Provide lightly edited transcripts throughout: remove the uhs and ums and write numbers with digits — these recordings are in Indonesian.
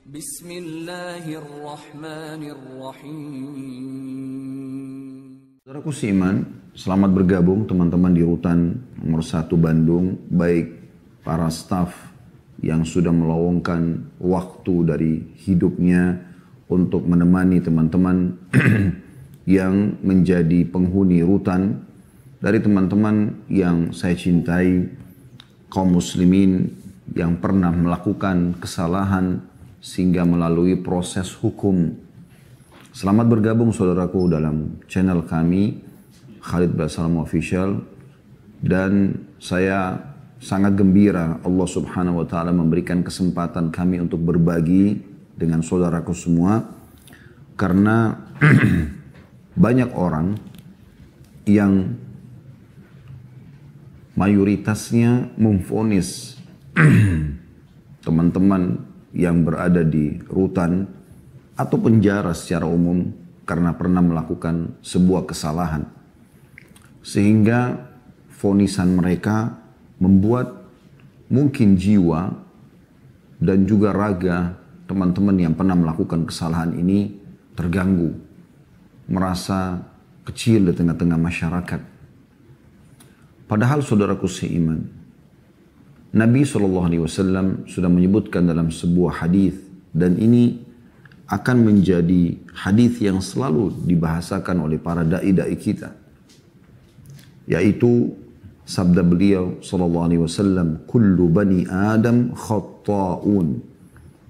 Bismillahirrahmanirrahim. Saudaraku seiman, selamat bergabung teman-teman di Rutan nomor 1 Bandung, baik para staf yang sudah meluangkan waktu dari hidupnya untuk menemani teman-teman yang menjadi penghuni Rutan, dari teman-teman yang saya cintai, kaum muslimin yang pernah melakukan kesalahan sehingga melalui proses hukum. Selamat bergabung saudaraku dalam channel kami, Khalid Basalam Official, dan saya sangat gembira Allah Subhanahu wa Ta'ala memberikan kesempatan kami untuk berbagi dengan saudaraku semua, karena banyak orang yang mayoritasnya memvonis teman-teman yang berada di rutan atau penjara secara umum karena pernah melakukan sebuah kesalahan, sehingga vonisan mereka membuat mungkin jiwa dan juga raga teman-teman yang pernah melakukan kesalahan ini terganggu, merasa kecil di tengah-tengah masyarakat. Padahal saudaraku seiman, Nabi SAW sudah menyebutkan dalam sebuah hadis, dan ini akan menjadi hadis yang selalu dibahasakan oleh para dai-dai kita, yaitu sabda beliau SAW, kullu bani Adam khatta'un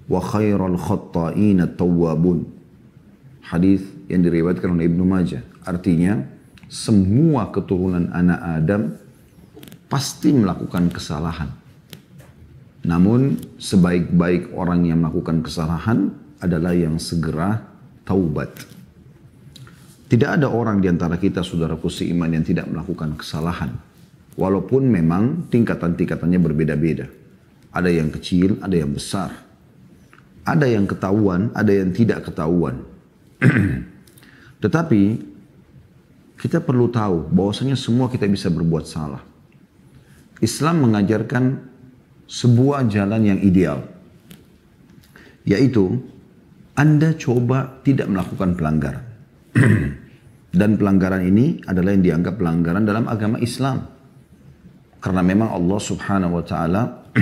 wa khairal khatta'in at-tawwabun. Hadis yang diriwayatkan oleh Ibnu Majah. Artinya, semua keturunan anak Adam pasti melakukan kesalahan. Namun, sebaik-baik orang yang melakukan kesalahan adalah yang segera taubat. Tidak ada orang di antara kita, saudaraku seiman, yang tidak melakukan kesalahan. Walaupun memang tingkatan-tingkatannya berbeda-beda. Ada yang kecil, ada yang besar. Ada yang ketahuan, ada yang tidak ketahuan. Tetapi kita perlu tahu bahwasanya semua kita bisa berbuat salah. Islam mengajarkan sebuah jalan yang ideal, yaitu Anda coba tidak melakukan pelanggaran. Dan pelanggaran ini adalah yang dianggap pelanggaran dalam agama Islam. Karena memang Allah Subhanahu wa Ta'ala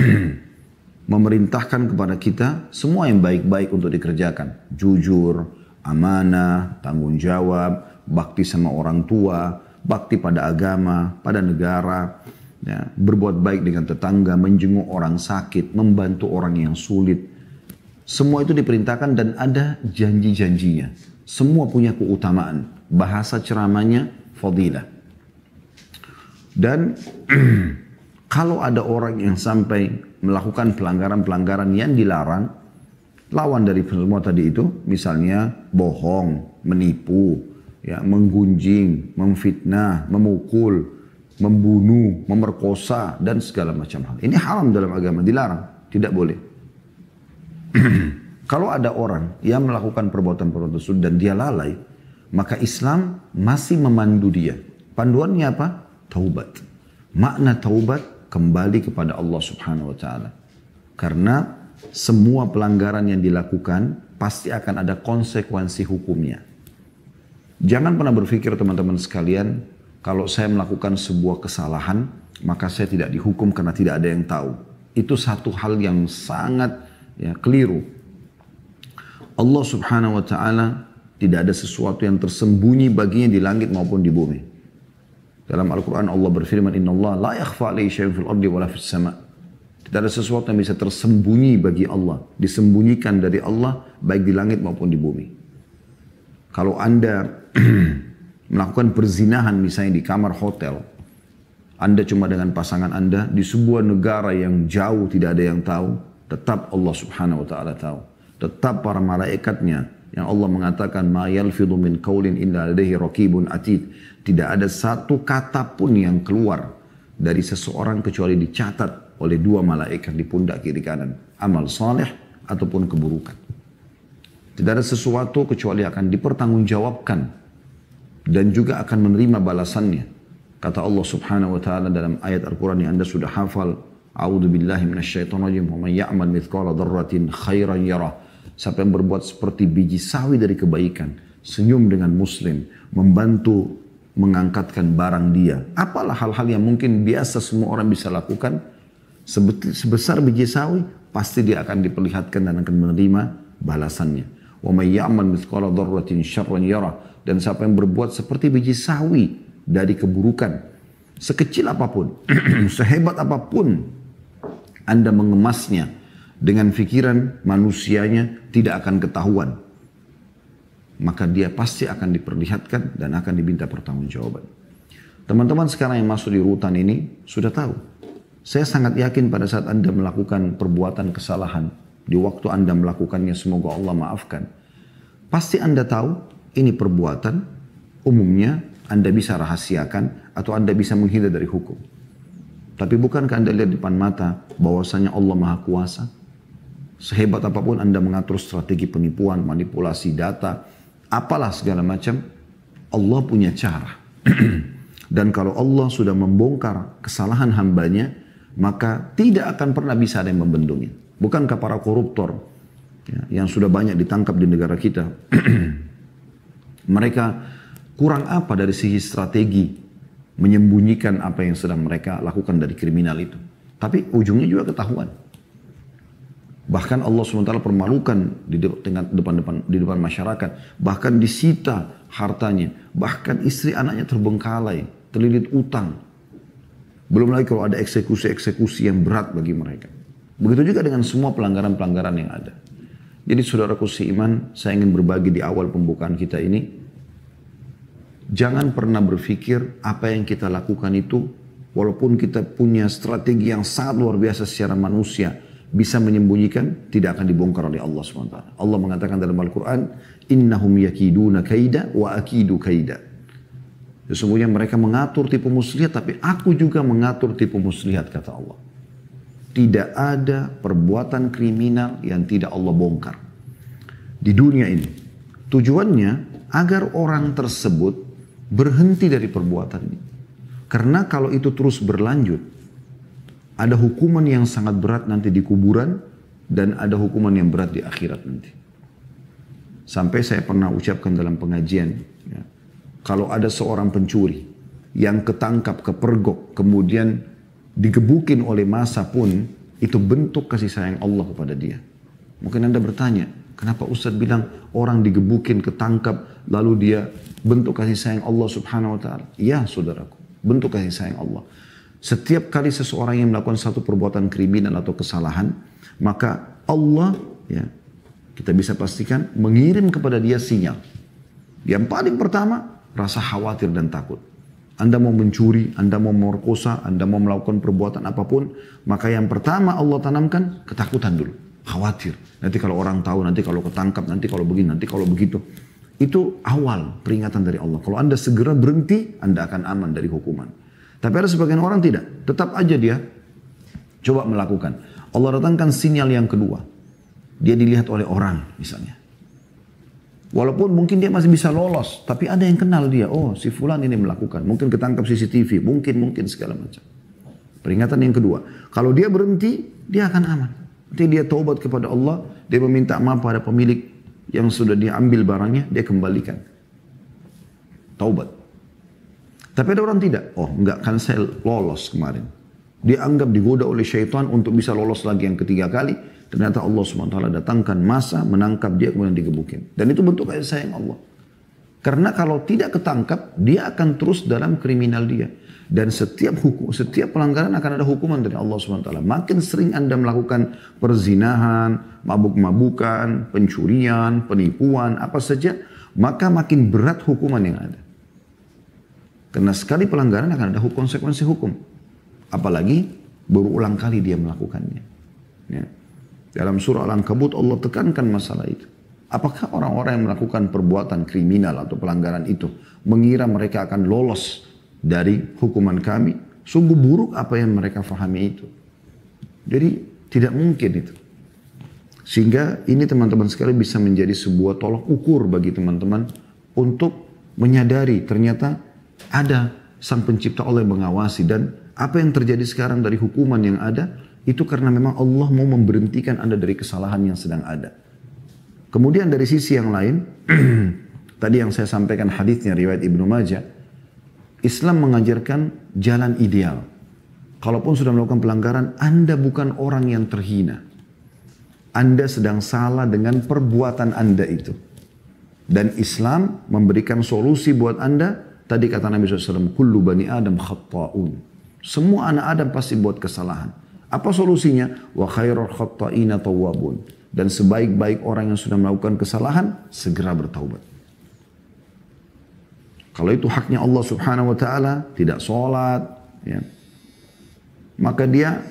memerintahkan kepada kita semua yang baik-baik untuk dikerjakan. Jujur, amanah, tanggung jawab, bakti sama orang tua, bakti pada agama, pada negara, ya, berbuat baik dengan tetangga, menjenguk orang sakit, membantu orang yang sulit. Semua itu diperintahkan dan ada janji-janjinya. Semua punya keutamaan. Bahasa ceramahnya fadilah. Dan kalau ada orang yang sampai melakukan pelanggaran-pelanggaran yang dilarang, lawan dari semua tadi itu, misalnya bohong, menipu, ya, menggunjing, memfitnah, memukul, membunuh, memerkosa, dan segala macam hal. Ini haram dalam agama, dilarang, tidak boleh. Kalau ada orang yang melakukan perbuatan-perbuatan tersebut dan dia lalai, maka Islam masih memandu dia. Panduannya apa? Taubat. Makna taubat, kembali kepada Allah Subhanahu wa Ta'ala. Karena semua pelanggaran yang dilakukan pasti akan ada konsekuensi hukumnya. Jangan pernah berpikir teman-teman sekalian, kalau saya melakukan sebuah kesalahan, maka saya tidak dihukum karena tidak ada yang tahu. Itu satu hal yang sangat keliru. Allah Subhanahu wa Ta'ala tidak ada sesuatu yang tersembunyi baginya di langit maupun di bumi. Dalam Al-Quran Allah berfirman, Inna Allah la yakhfa alaihi syai'un fil ardi wala fis sama'. Tidak ada sesuatu yang bisa tersembunyi bagi Allah, disembunyikan dari Allah baik di langit maupun di bumi. Kalau Anda melakukan perzinahan misalnya di kamar hotel, Anda cuma dengan pasangan Anda di sebuah negara yang jauh tidak ada yang tahu, tetap Allah Subhanahu wa Ta'ala tahu. Tetap para malaikatnya yang Allah mengatakan ma yalfidhu min qaulin illa ladaihi raqibun atid. Tidak ada satu kata pun yang keluar dari seseorang kecuali dicatat oleh dua malaikat di pundak kiri kanan, amal saleh ataupun keburukan. Tidak ada sesuatu kecuali akan dipertanggungjawabkan dan juga akan menerima balasannya. Kata Allah Subhanahu wa Ta'ala dalam ayat Al-Quran yang Anda sudah hafal, A'udzu billahi minasyaitonir rajim, wa may ya'mal mithqala dzarratin khairan yarah. Siapa yang berbuat seperti biji sawi dari kebaikan, senyum dengan muslim, membantu mengangkatkan barang dia. Apalah hal-hal yang mungkin biasa semua orang bisa lakukan. Sebesar biji sawi, pasti dia akan diperlihatkan dan akan menerima balasannya. Wa may ya'mal mithqala dzarratin syarran yarah. Dan siapa yang berbuat seperti biji sawi dari keburukan, sekecil apapun, sehebat apapun Anda mengemasnya dengan pikiran manusianya, tidak akan ketahuan. Maka dia pasti akan diperlihatkan dan akan diminta pertanggungjawaban. Teman-teman sekarang yang masuk di rutan ini sudah tahu. Saya sangat yakin pada saat Anda melakukan perbuatan kesalahan, di waktu Anda melakukannya semoga Allah maafkan. Pasti Anda tahu ini perbuatan umumnya Anda bisa rahasiakan atau Anda bisa menghindar dari hukum. Tapi bukankah Anda lihat di depan mata bahwasanya Allah Maha Kuasa? Sehebat apapun Anda mengatur strategi penipuan, manipulasi data, apalah segala macam, Allah punya cara. Dan kalau Allah sudah membongkar kesalahan hambanya, maka tidak akan pernah bisa ada yang membendungnya. Bukankah para koruptor yang sudah banyak ditangkap di negara kita, mereka kurang apa dari sisi strategi menyembunyikan apa yang sedang mereka lakukan dari kriminal itu. Tapi ujungnya juga ketahuan. Bahkan Allah SWT permalukan di depan masyarakat. Bahkan disita hartanya. Bahkan istri anaknya terbengkalai, terlilit utang. Belum lagi kalau ada eksekusi-eksekusi yang berat bagi mereka. Begitu juga dengan semua pelanggaran-pelanggaran yang ada. Jadi saudaraku seiman, saya ingin berbagi di awal pembukaan kita ini. Jangan pernah berpikir apa yang kita lakukan itu, walaupun kita punya strategi yang sangat luar biasa secara manusia, bisa menyembunyikan, tidak akan dibongkar oleh Allah SWT. Allah mengatakan dalam Al-Quran, innahum yakiduna kaida wa akidu kaida. Sesungguhnya mereka mengatur tipu muslihat, tapi aku juga mengatur tipu muslihat, kata Allah. Tidak ada perbuatan kriminal yang tidak Allah bongkar di dunia ini. Tujuannya agar orang tersebut berhenti dari perbuatan ini. Karena kalau itu terus berlanjut, ada hukuman yang sangat berat nanti di kuburan dan ada hukuman yang berat di akhirat nanti. Sampai saya pernah ucapkan dalam pengajian, ya, kalau ada seorang pencuri yang ketangkap, kepergok, kemudian digebukin oleh massa pun, itu bentuk kasih sayang Allah kepada dia. Mungkin Anda bertanya, kenapa Ustadz bilang orang digebukin, ketangkap, lalu dia bentuk kasih sayang Allah Subhanahu wa ta'ala? Ya saudaraku, bentuk kasih sayang Allah. Setiap kali seseorang yang melakukan satu perbuatan kriminal atau kesalahan, maka Allah, ya, kita bisa pastikan mengirim kepada dia sinyal. Yang paling pertama, rasa khawatir dan takut. Anda mau mencuri, Anda mau memerkosa, Anda mau melakukan perbuatan apapun, maka yang pertama Allah tanamkan ketakutan dulu. Khawatir. Nanti kalau orang tahu, nanti kalau ketangkap, nanti kalau begini, nanti kalau begitu. Itu awal peringatan dari Allah. Kalau Anda segera berhenti, Anda akan aman dari hukuman. Tapi ada sebagian orang tidak. Tetap aja dia coba melakukan. Allah datangkan sinyal yang kedua. Dia dilihat oleh orang misalnya. Walaupun mungkin dia masih bisa lolos. Tapi ada yang kenal dia. Oh si fulan ini melakukan. Mungkin ketangkap CCTV. Mungkin segala macam. Peringatan yang kedua. Kalau dia berhenti, dia akan aman. Nanti dia taubat kepada Allah. Dia meminta maaf pada pemilik yang sudah dia ambil barangnya. Dia kembalikan. Taubat. Tapi ada orang tidak. Oh enggak, kan saya lolos kemarin. Dia anggap digoda oleh syaitan untuk bisa lolos lagi yang ketiga kali. Ternyata Allah SWT datangkan massa, menangkap dia kemudian digebukin. Dan itu bentuk kasih sayang Allah. Karena kalau tidak ketangkap, dia akan terus dalam kriminal dia. Dan setiap pelanggaran akan ada hukuman dari Allah SWT. Makin sering Anda melakukan perzinahan, mabuk-mabukan, pencurian, penipuan, apa saja, maka makin berat hukuman yang ada. Karena sekali pelanggaran akan ada konsekuensi hukum. Apalagi berulang kali dia melakukannya. Ya. Dalam surah Al-Ankabut Allah tekankan masalah itu. Apakah orang-orang yang melakukan perbuatan kriminal atau pelanggaran itu mengira mereka akan lolos dari hukuman kami? Sungguh buruk apa yang mereka fahami itu. Jadi tidak mungkin itu. Sehingga ini teman-teman sekalian bisa menjadi sebuah tolak ukur bagi teman-teman untuk menyadari ternyata ada sang pencipta Allah yang mengawasi. Dan apa yang terjadi sekarang dari hukuman yang ada, itu karena memang Allah mau memberhentikan Anda dari kesalahan yang sedang ada. Kemudian dari sisi yang lain, tadi yang saya sampaikan hadisnya riwayat Ibnu Majah, Islam mengajarkan jalan ideal. Kalaupun sudah melakukan pelanggaran, Anda bukan orang yang terhina. Anda sedang salah dengan perbuatan Anda itu. Dan Islam memberikan solusi buat Anda. Tadi kata Nabi SAW, kullu bani Adam khatta'un. Semua anak Adam pasti buat kesalahan. Apa solusinya? Wa khairul khatta'ina tawwabun. Dan sebaik-baik orang yang sudah melakukan kesalahan, segera bertaubat. Kalau itu haknya Allah Subhanahu wa Ta'ala, tidak sholat, ya, maka dia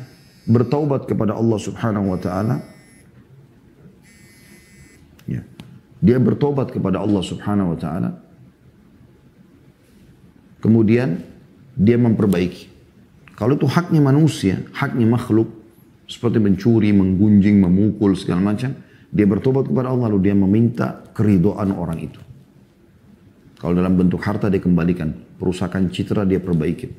bertaubat kepada Allah Subhanahu wa Ta'ala. Ya. Dia bertobat kepada Allah Subhanahu wa Ta'ala. Kemudian dia memperbaiki. Kalau itu haknya manusia, haknya makhluk, seperti mencuri, menggunjing, memukul, segala macam, dia bertobat kepada Allah, lalu dia meminta keridhaan orang itu. Kalau dalam bentuk harta dia kembalikan, perusakan citra dia perbaiki,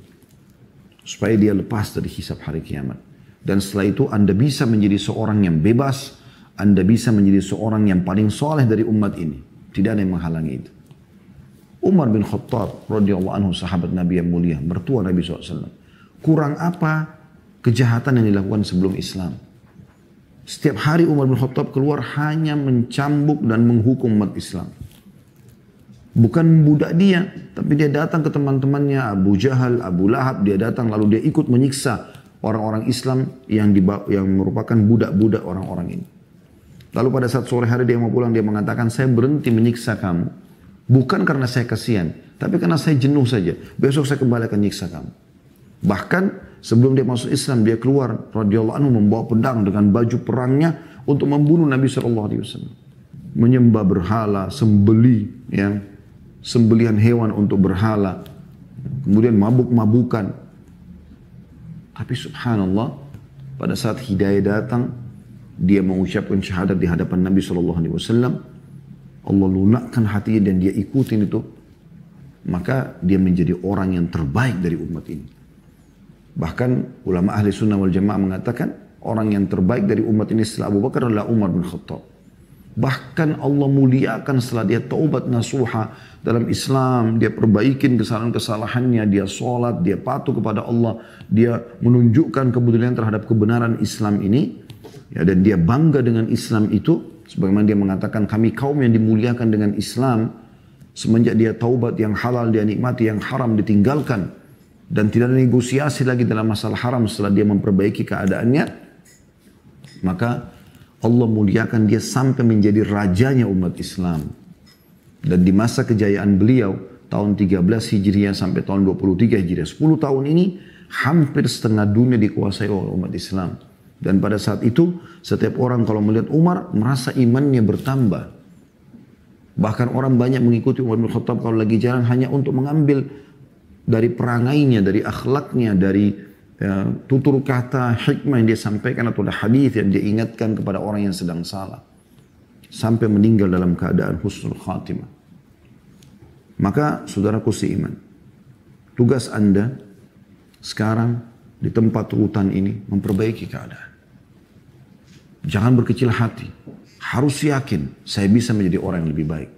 supaya dia lepas dari hisab hari kiamat. Dan setelah itu Anda bisa menjadi seorang yang bebas, Anda bisa menjadi seorang yang paling soleh dari umat ini. Tidak ada yang menghalangi itu. Umar bin Khattab radhiyallahu anhu, sahabat Nabi yang mulia, mertua Nabi SAW. Kurang apa kejahatan yang dilakukan sebelum Islam? Setiap hari Umar bin Khattab keluar hanya mencambuk dan menghukum umat Islam. Bukan budak dia, tapi dia datang ke teman-temannya, Abu Jahal, Abu Lahab, dia datang lalu dia ikut menyiksa orang-orang Islam yang merupakan budak-budak orang-orang ini. Lalu pada saat sore hari dia mau pulang, dia mengatakan, saya berhenti menyiksa kamu. Bukan karena saya kasihan, tapi karena saya jenuh saja. Besok saya kembali akan nyiksa kamu. Bahkan sebelum dia masuk Islam, dia keluar radhiyallahu anhu membawa pedang dengan baju perangnya untuk membunuh Nabi SAW. Menyembah berhala, sembelihan hewan untuk berhala. Kemudian mabuk-mabukan. Tapi subhanallah, pada saat hidayah datang, dia mengucapkan syahadat di hadapan Nabi SAW. Allah lunakkan hatinya dan dia ikutin itu. Maka dia menjadi orang yang terbaik dari umat ini. Bahkan ulama ahli sunnah wal jamaah mengatakan orang yang terbaik dari umat ini setelah Abu Bakar adalah Umar bin Khattab. Bahkan Allah muliakan setelah dia taubat nasuha dalam Islam, dia perbaikin kesalahan-kesalahannya, dia sholat, dia patuh kepada Allah, dia menunjukkan kebenaran terhadap kebenaran Islam ini, ya, dan dia bangga dengan Islam itu, sebagaimana dia mengatakan kami kaum yang dimuliakan dengan Islam, semenjak dia taubat yang halal dia nikmati, yang haram ditinggalkan. Dan tidak ada negosiasi lagi dalam masalah haram setelah dia memperbaiki keadaannya. Maka Allah muliakan dia sampai menjadi rajanya umat Islam. Dan di masa kejayaan beliau, tahun 13 Hijriah sampai tahun 23 Hijriah, 10 tahun ini, hampir setengah dunia dikuasai oleh umat Islam. Dan pada saat itu, setiap orang kalau melihat Umar, merasa imannya bertambah. Bahkan orang banyak mengikuti Umar bin Khattab kalau lagi jalan hanya untuk mengambil dari perangainya, dari akhlaknya, dari tutur kata, hikmah yang dia sampaikan atau hadis yang dia ingatkan kepada orang yang sedang salah. Sampai meninggal dalam keadaan husnul khatimah. Maka saudaraku seiman, tugas Anda sekarang di tempat rutan ini memperbaiki keadaan. Jangan berkecil hati. Harus yakin saya bisa menjadi orang yang lebih baik.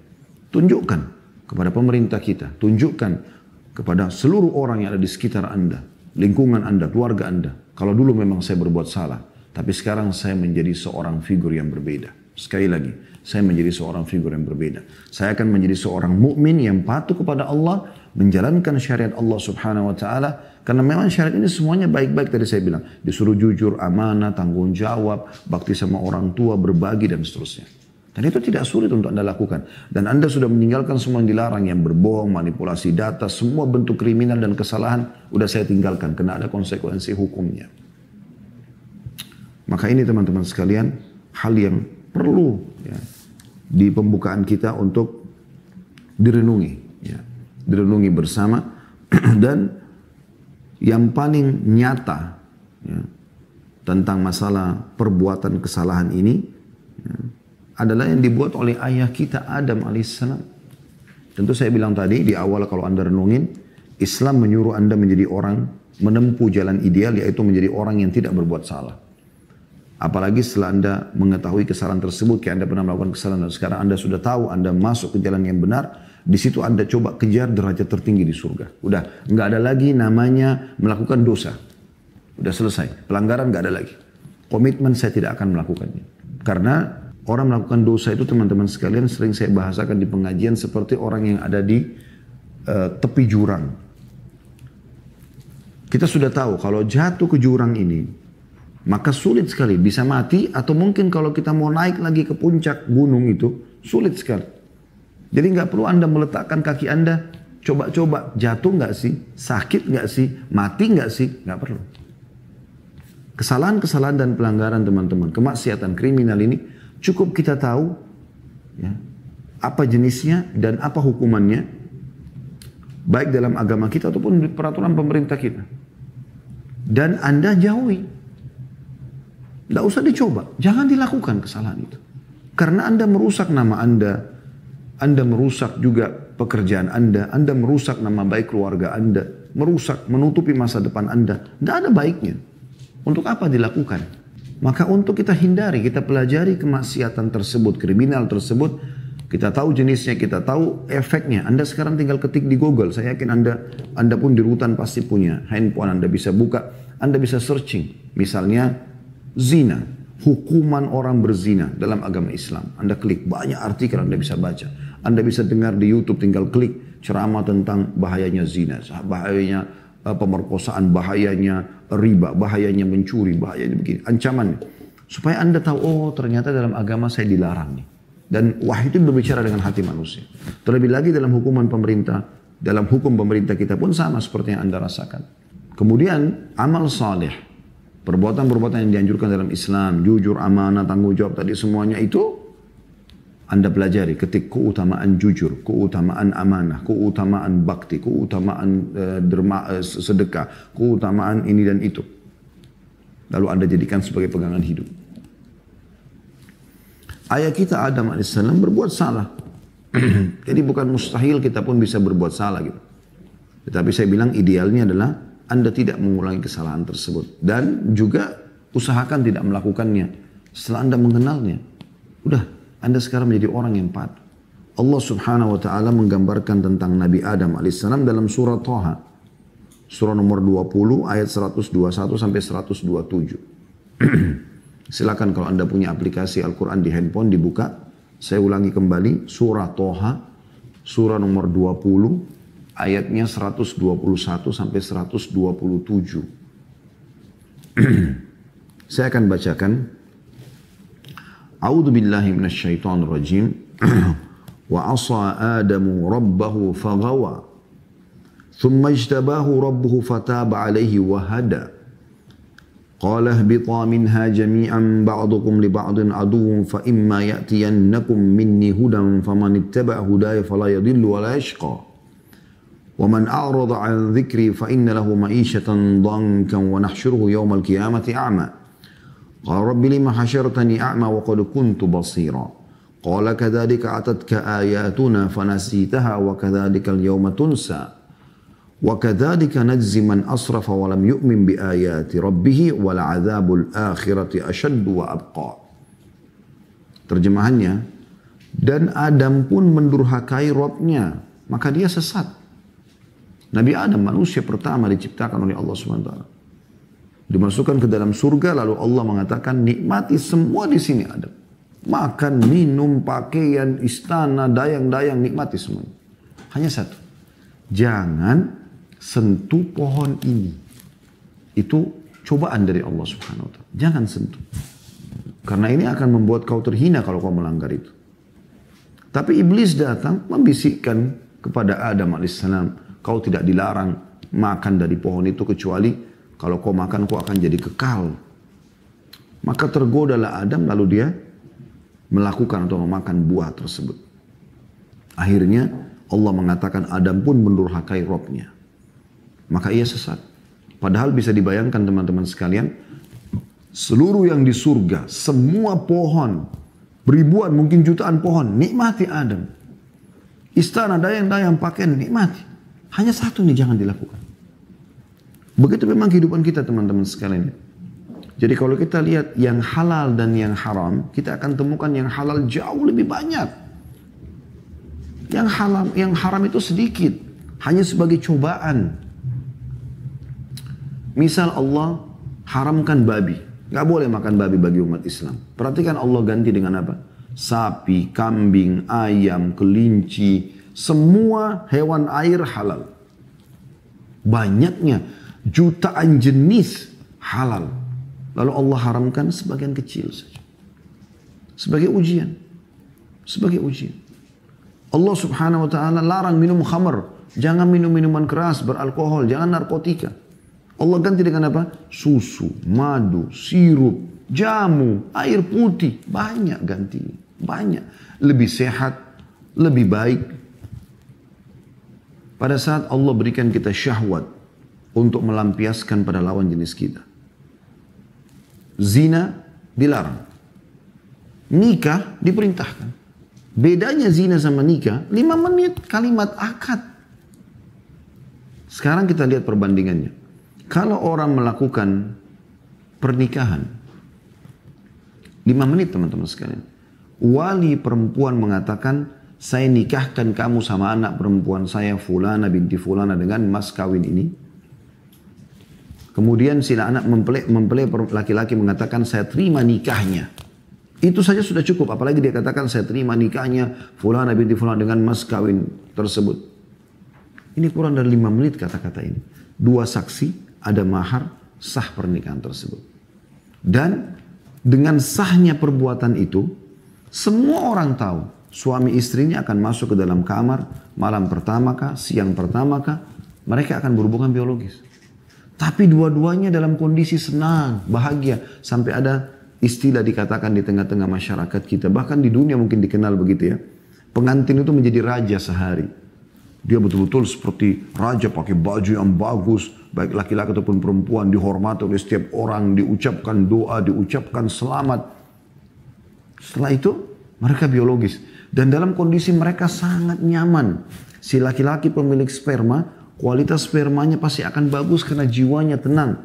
Tunjukkan kepada pemerintah kita, tunjukkan kepada seluruh orang yang ada di sekitar Anda, lingkungan Anda, keluarga Anda. Kalau dulu memang saya berbuat salah, tapi sekarang saya menjadi seorang figur yang berbeda. Sekali lagi, saya menjadi seorang figur yang berbeda. Saya akan menjadi seorang mukmin yang patuh kepada Allah, menjalankan syariat Allah Subhanahu wa Ta'ala. Karena memang syariat ini semuanya baik-baik tadi saya bilang. Disuruh jujur, amanah, tanggung jawab, bakti sama orang tua, berbagi dan seterusnya. Dan itu tidak sulit untuk Anda lakukan. Dan Anda sudah meninggalkan semua yang dilarang, yang berbohong, manipulasi data, semua bentuk kriminal dan kesalahan, udah saya tinggalkan, karena ada konsekuensi hukumnya. Maka ini teman-teman sekalian, hal yang perlu ya, di pembukaan kita untuk direnungi. Ya, direnungi bersama. Dan yang paling nyata ya, tentang masalah perbuatan kesalahan ini, ya, adalah yang dibuat oleh ayah kita Adam alaihissalam. Tentu saya bilang tadi di awal kalau Anda renungin, Islam menyuruh Anda menjadi orang menempuh jalan ideal, yaitu menjadi orang yang tidak berbuat salah. Apalagi setelah Anda mengetahui kesalahan tersebut, kayak Anda pernah melakukan kesalahan dan sekarang Anda sudah tahu, Anda masuk ke jalan yang benar, di situ Anda coba kejar derajat tertinggi di surga. Udah, nggak ada lagi namanya melakukan dosa. Udah selesai, pelanggaran nggak ada lagi. Komitmen saya tidak akan melakukannya. Karena orang melakukan dosa itu teman-teman sekalian sering saya bahasakan di pengajian seperti orang yang ada di tepi jurang. Kita sudah tahu kalau jatuh ke jurang ini, maka sulit sekali, bisa mati atau mungkin kalau kita mau naik lagi ke puncak gunung itu, sulit sekali. Jadi nggak perlu Anda meletakkan kaki Anda, coba-coba jatuh nggak sih, sakit nggak sih, mati nggak sih, nggak perlu. Kesalahan-kesalahan dan pelanggaran teman-teman, kemaksiatan kriminal ini cukup kita tahu ya, apa jenisnya dan apa hukumannya, baik dalam agama kita ataupun peraturan pemerintah kita. Dan Anda jauhi. Tidak usah dicoba, jangan dilakukan kesalahan itu. Karena Anda merusak nama Anda merusak juga pekerjaan Anda merusak nama baik keluarga Anda, merusak, menutupi masa depan Anda. Tidak ada baiknya. Untuk apa dilakukan? Maka untuk kita hindari, kita pelajari kemaksiatan tersebut, kriminal tersebut, kita tahu jenisnya, kita tahu efeknya. Anda sekarang tinggal ketik di Google, saya yakin Anda pun di rutan pasti punya handphone, Anda bisa buka, Anda bisa searching. Misalnya, zina, hukuman orang berzina dalam agama Islam. Anda klik, banyak artikel Anda bisa baca. Anda bisa dengar di YouTube, tinggal klik ceramah tentang bahayanya zina, bahayanya pemerkosaan, bahayanya riba, bahayanya mencuri, bahayanya begini, ancamannya. Supaya Anda tahu, oh ternyata dalam agama saya dilarang nih. Dan wahyu itu berbicara dengan hati manusia. Terlebih lagi dalam hukuman pemerintah, dalam hukum pemerintah kita pun sama seperti yang Anda rasakan. Kemudian amal saleh, perbuatan-perbuatan yang dianjurkan dalam Islam, jujur, amanah, tanggung jawab tadi semuanya itu Anda pelajari, ketik keutamaan jujur, keutamaan amanah, keutamaan bakti, keutamaan sedekah, keutamaan ini dan itu. Lalu Anda jadikan sebagai pegangan hidup. Ayah kita Adam AS berbuat salah. Jadi bukan mustahil kita pun bisa berbuat salah gitu. Tetapi saya bilang idealnya adalah Anda tidak mengulangi kesalahan tersebut. Dan juga usahakan tidak melakukannya setelah Anda mengenalnya. Udah, Anda sekarang menjadi orang yang patuh. Allah subhanahu wa ta'ala menggambarkan tentang Nabi Adam AS dalam surah Thaha. Surah nomor 20 ayat 121 sampai 127. Silakan kalau Anda punya aplikasi Al-Quran di handphone dibuka. Saya ulangi kembali surah Thaha, surah nomor 20, ayatnya 121 sampai 127. Saya akan bacakan. A'udzu billahi minasyaitonir rajim. Wa 'asa Adamu rabbahu faghawa. Thumma ijtabahu rabbuhu fataba 'alaihi wa hada. قال اهبطا منها جميعا بعضكم لبعض عدو فإما يأتينكم مني هدى فمن اتبع هداي فلا يضل ولا يشقى ومن أعرض عن ذكري فإن له معيشة ضنكا ونحشره يوم القيامة أعمى قال رب لما حشرتني أعمى وقد كنت بصيرا قال كذلك أتتك آياتنا فنسيتها وكذلك اليوم تنسى وَكَذَلِكَ نَجْزِي مَنْ أَسْرَفَ وَلَمْ يُؤْمِنْ بِآيَاتِ رَبِّهِ وَلَعَذَابُ الْآخِرَةِ أَشَدُّ وَأَبْقَى. Terjemahannya, dan Adam pun mendurhakai Rabb-nya, maka dia sesat. Nabi Adam manusia pertama diciptakan oleh Allah SWT. Dimasukkan ke dalam surga, lalu Allah mengatakan nikmati semua di sini Adam. Makan, minum, pakaian, istana, dayang-dayang, nikmati semuanya. Hanya satu. Jangan sentuh pohon ini. Itu cobaan dari Allah Subhanahu wa ta'ala. Jangan sentuh. Karena ini akan membuat kau terhina kalau kau melanggar itu. Tapi iblis datang membisikkan kepada Adam alaihissalam, kau tidak dilarang makan dari pohon itu kecuali kalau kau makan kau akan jadi kekal. Maka tergodalah Adam lalu dia melakukan atau memakan buah tersebut. Akhirnya Allah mengatakan Adam pun mendurhakai Rabb-nya. Maka ia sesat. Padahal bisa dibayangkan teman-teman sekalian, seluruh yang di surga, semua pohon, beribuan mungkin jutaan pohon, nikmati Adam. Istana, dayang-dayang, pakaian, nikmati. Hanya satu nih jangan dilakukan. Begitu memang kehidupan kita teman-teman sekalian. Jadi kalau kita lihat yang halal dan yang haram, kita akan temukan yang halal jauh lebih banyak. Yang haram itu sedikit, hanya sebagai cobaan. Misal Allah haramkan babi, nggak boleh makan babi bagi umat Islam. Perhatikan Allah ganti dengan apa? Sapi, kambing, ayam, kelinci, semua hewan air halal. Banyaknya, jutaan jenis halal. Lalu Allah haramkan sebagian kecil saja. Sebagai ujian. Sebagai ujian. Allah subhanahu wa ta'ala larang minum khamar. Jangan minum minuman keras, beralkohol, jangan narkotika. Allah ganti dengan apa? Susu, madu, sirup, jamu, air putih. Banyak gantinya. Banyak. Lebih sehat, lebih baik. Pada saat Allah berikan kita syahwat untuk melampiaskan pada lawan jenis kita. Zina dilarang. Nikah diperintahkan. Bedanya zina sama nikah, 5 menit kalimat akad. Sekarang kita lihat perbandingannya. Kalau orang melakukan pernikahan, 5 menit teman-teman sekalian. Wali perempuan mengatakan, saya nikahkan kamu sama anak perempuan saya fulana binti fulana dengan mas kawin ini. Kemudian si anak mempelai laki-laki mengatakan saya terima nikahnya. Itu saja sudah cukup. Apalagi dia katakan saya terima nikahnya fulana binti fulana dengan mas kawin tersebut. Ini kurang dari 5 menit kata-kata ini. 2 saksi, ada mahar, sah pernikahan tersebut. Dan dengan sahnya perbuatan itu, semua orang tahu suami istrinya akan masuk ke dalam kamar malam pertama kah, siang pertama kah, mereka akan berhubungan biologis. Tapi dua-duanya dalam kondisi senang, bahagia. Sampai ada istilah dikatakan di tengah-tengah masyarakat kita. Bahkan di dunia mungkin dikenal begitu ya. Pengantin itu menjadi raja sehari. Dia betul-betul seperti raja pakai baju yang bagus. Baik laki-laki ataupun perempuan dihormati oleh setiap orang. Diucapkan doa, diucapkan selamat. Setelah itu mereka biologis. Dan dalam kondisi mereka sangat nyaman. Si laki-laki pemilik sperma, kualitas spermanya pasti akan bagus karena jiwanya tenang.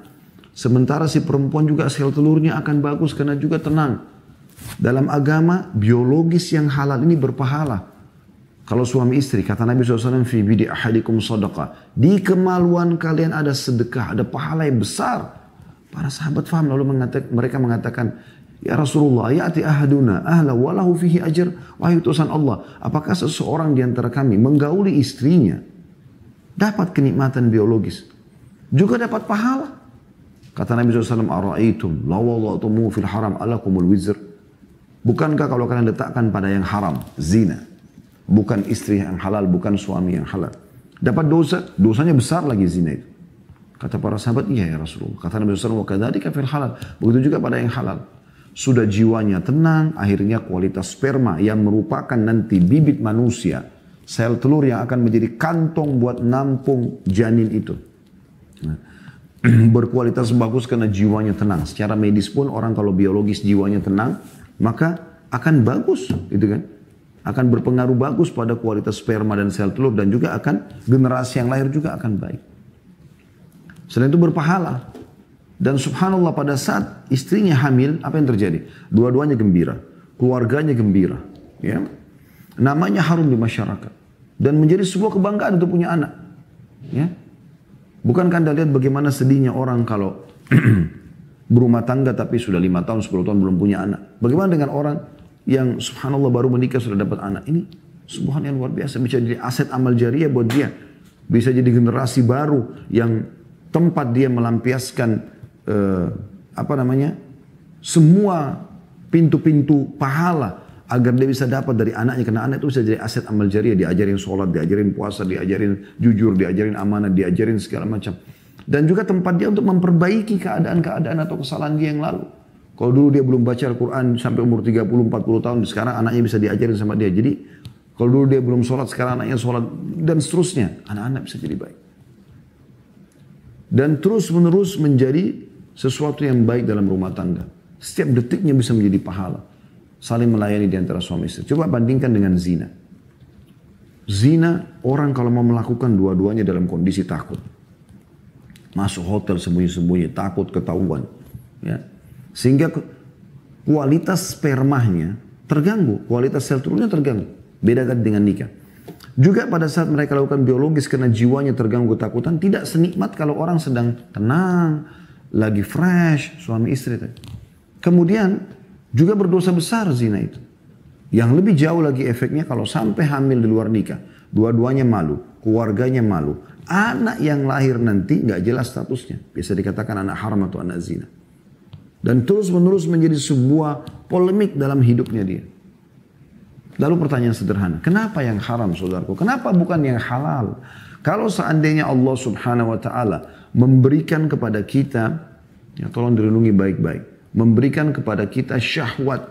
Sementara si perempuan juga sel telurnya akan bagus karena juga tenang. Dalam agama, biologis yang halal ini berpahala. Kalau suami istri, kata Nabi SAW, fi bidi ahadikum sadaqah. Di kemaluan kalian ada sedekah, ada pahala yang besar. Para sahabat faham, lalu mereka mengatakan, ya Rasulullah, ya'ti ahaduna ahla walahu fihi ajr. Wahai utusan Allah, apakah seseorang di antara kami menggauli istrinya, dapat kenikmatan biologis, juga dapat pahala? Kata Nabi SAW, ara'aitum lawadatumu fil haram alakumul wizr. Bukankah kalau kalian letakkan pada yang haram, zina, bukan istri yang halal, bukan suami yang halal, dapat dosa, dosanya besar lagi zina itu. Kata para sahabat, iya ya Rasulullah. Kata Nabi SAW, wa kadzalika fil halal, begitu juga pada yang halal. Sudah jiwanya tenang, akhirnya kualitas sperma yang merupakan nanti bibit manusia, sel telur yang akan menjadi kantong buat nampung janin itu. Nah, berkualitas bagus karena jiwanya tenang. Secara medis pun orang kalau biologis jiwanya tenang, maka akan bagus, gitu kan? Akan berpengaruh bagus pada kualitas sperma dan sel telur dan juga akan generasi yang lahir juga akan baik. Selain itu berpahala. Dan subhanallah pada saat istrinya hamil, apa yang terjadi? Dua-duanya gembira, keluarganya gembira, ya. Namanya harum di masyarakat dan menjadi sebuah kebanggaan untuk punya anak, ya. Bukankah Anda lihat bagaimana sedihnya orang kalau berumah tangga tapi sudah 5 tahun, 10 tahun belum punya anak. Bagaimana dengan orang yang subhanallah baru menikah sudah dapat anak? Ini subhanallah yang luar biasa, bisa jadi aset amal jariah buat dia. Bisa jadi generasi baru yang tempat dia melampiaskan semua pintu-pintu pahala agar dia bisa dapat dari anaknya, karena anak itu bisa jadi aset amal jariah, diajarin sholat, diajarin puasa, diajarin jujur, diajarin amanah, diajarin segala macam. Dan juga tempat dia untuk memperbaiki keadaan-keadaan atau kesalahan dia yang lalu. Kalau dulu dia belum baca Al-Quran sampai umur 30-40 tahun, sekarang anaknya bisa diajarin sama dia. Jadi kalau dulu dia belum sholat, sekarang anaknya sholat dan seterusnya. Anak-anak bisa jadi baik. Dan terus menerus menjadi sesuatu yang baik dalam rumah tangga. Setiap detiknya bisa menjadi pahala. Saling melayani di antara suami istri. Coba bandingkan dengan zina. Zina, orang kalau mau melakukan dua-duanya dalam kondisi takut. Masuk hotel sembunyi-sembunyi, takut ketahuan. Ya. Sehingga kualitas spermanya terganggu, kualitas sel telurnya terganggu. Beda kan dengan nikah. Juga pada saat mereka lakukan biologis karena jiwanya terganggu ketakutan, tidak senikmat kalau orang sedang tenang, lagi fresh, suami istri. Kemudian juga berdosa besar zina itu. Yang lebih jauh lagi efeknya kalau sampai hamil di luar nikah. Dua-duanya malu, keluarganya malu. Anak yang lahir nanti nggak jelas statusnya. Bisa dikatakan anak haram atau anak zina. Dan terus-menerus menjadi sebuah polemik dalam hidupnya dia. Lalu pertanyaan sederhana, kenapa yang haram saudaraku? Kenapa bukan yang halal? Kalau seandainya Allah subhanahu wa ta'ala memberikan kepada kita, ya tolong direnungi baik-baik. Memberikan kepada kita syahwat,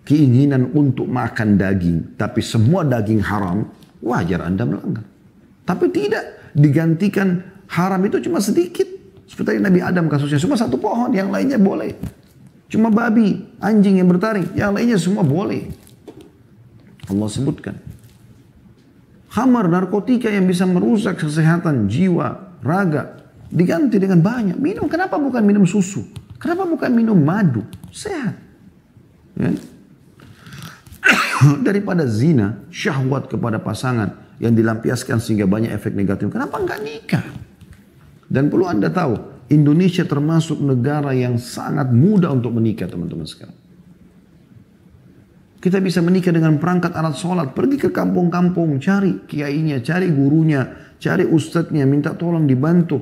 keinginan untuk makan daging. Tapi semua daging haram, wajar Anda melanggar. Tapi tidak, digantikan haram itu cuma sedikit. Seperti Nabi Adam kasusnya, cuma satu pohon, yang lainnya boleh. Cuma babi, anjing yang bertaring, yang lainnya semua boleh. Allah sebutkan. Khamar, narkotika yang bisa merusak kesehatan jiwa, raga. Diganti dengan banyak. Minum, kenapa bukan minum susu? Kenapa bukan minum madu? Sehat. Ya? Daripada zina, syahwat kepada pasangan yang dilampiaskan sehingga banyak efek negatif. Kenapa enggak nikah? Dan perlu Anda tahu, Indonesia termasuk negara yang sangat mudah untuk menikah, teman-teman sekalian. Kita bisa menikah dengan perangkat alat sholat. Pergi ke kampung-kampung, cari kiainya, cari gurunya, cari ustadznya, minta tolong dibantu.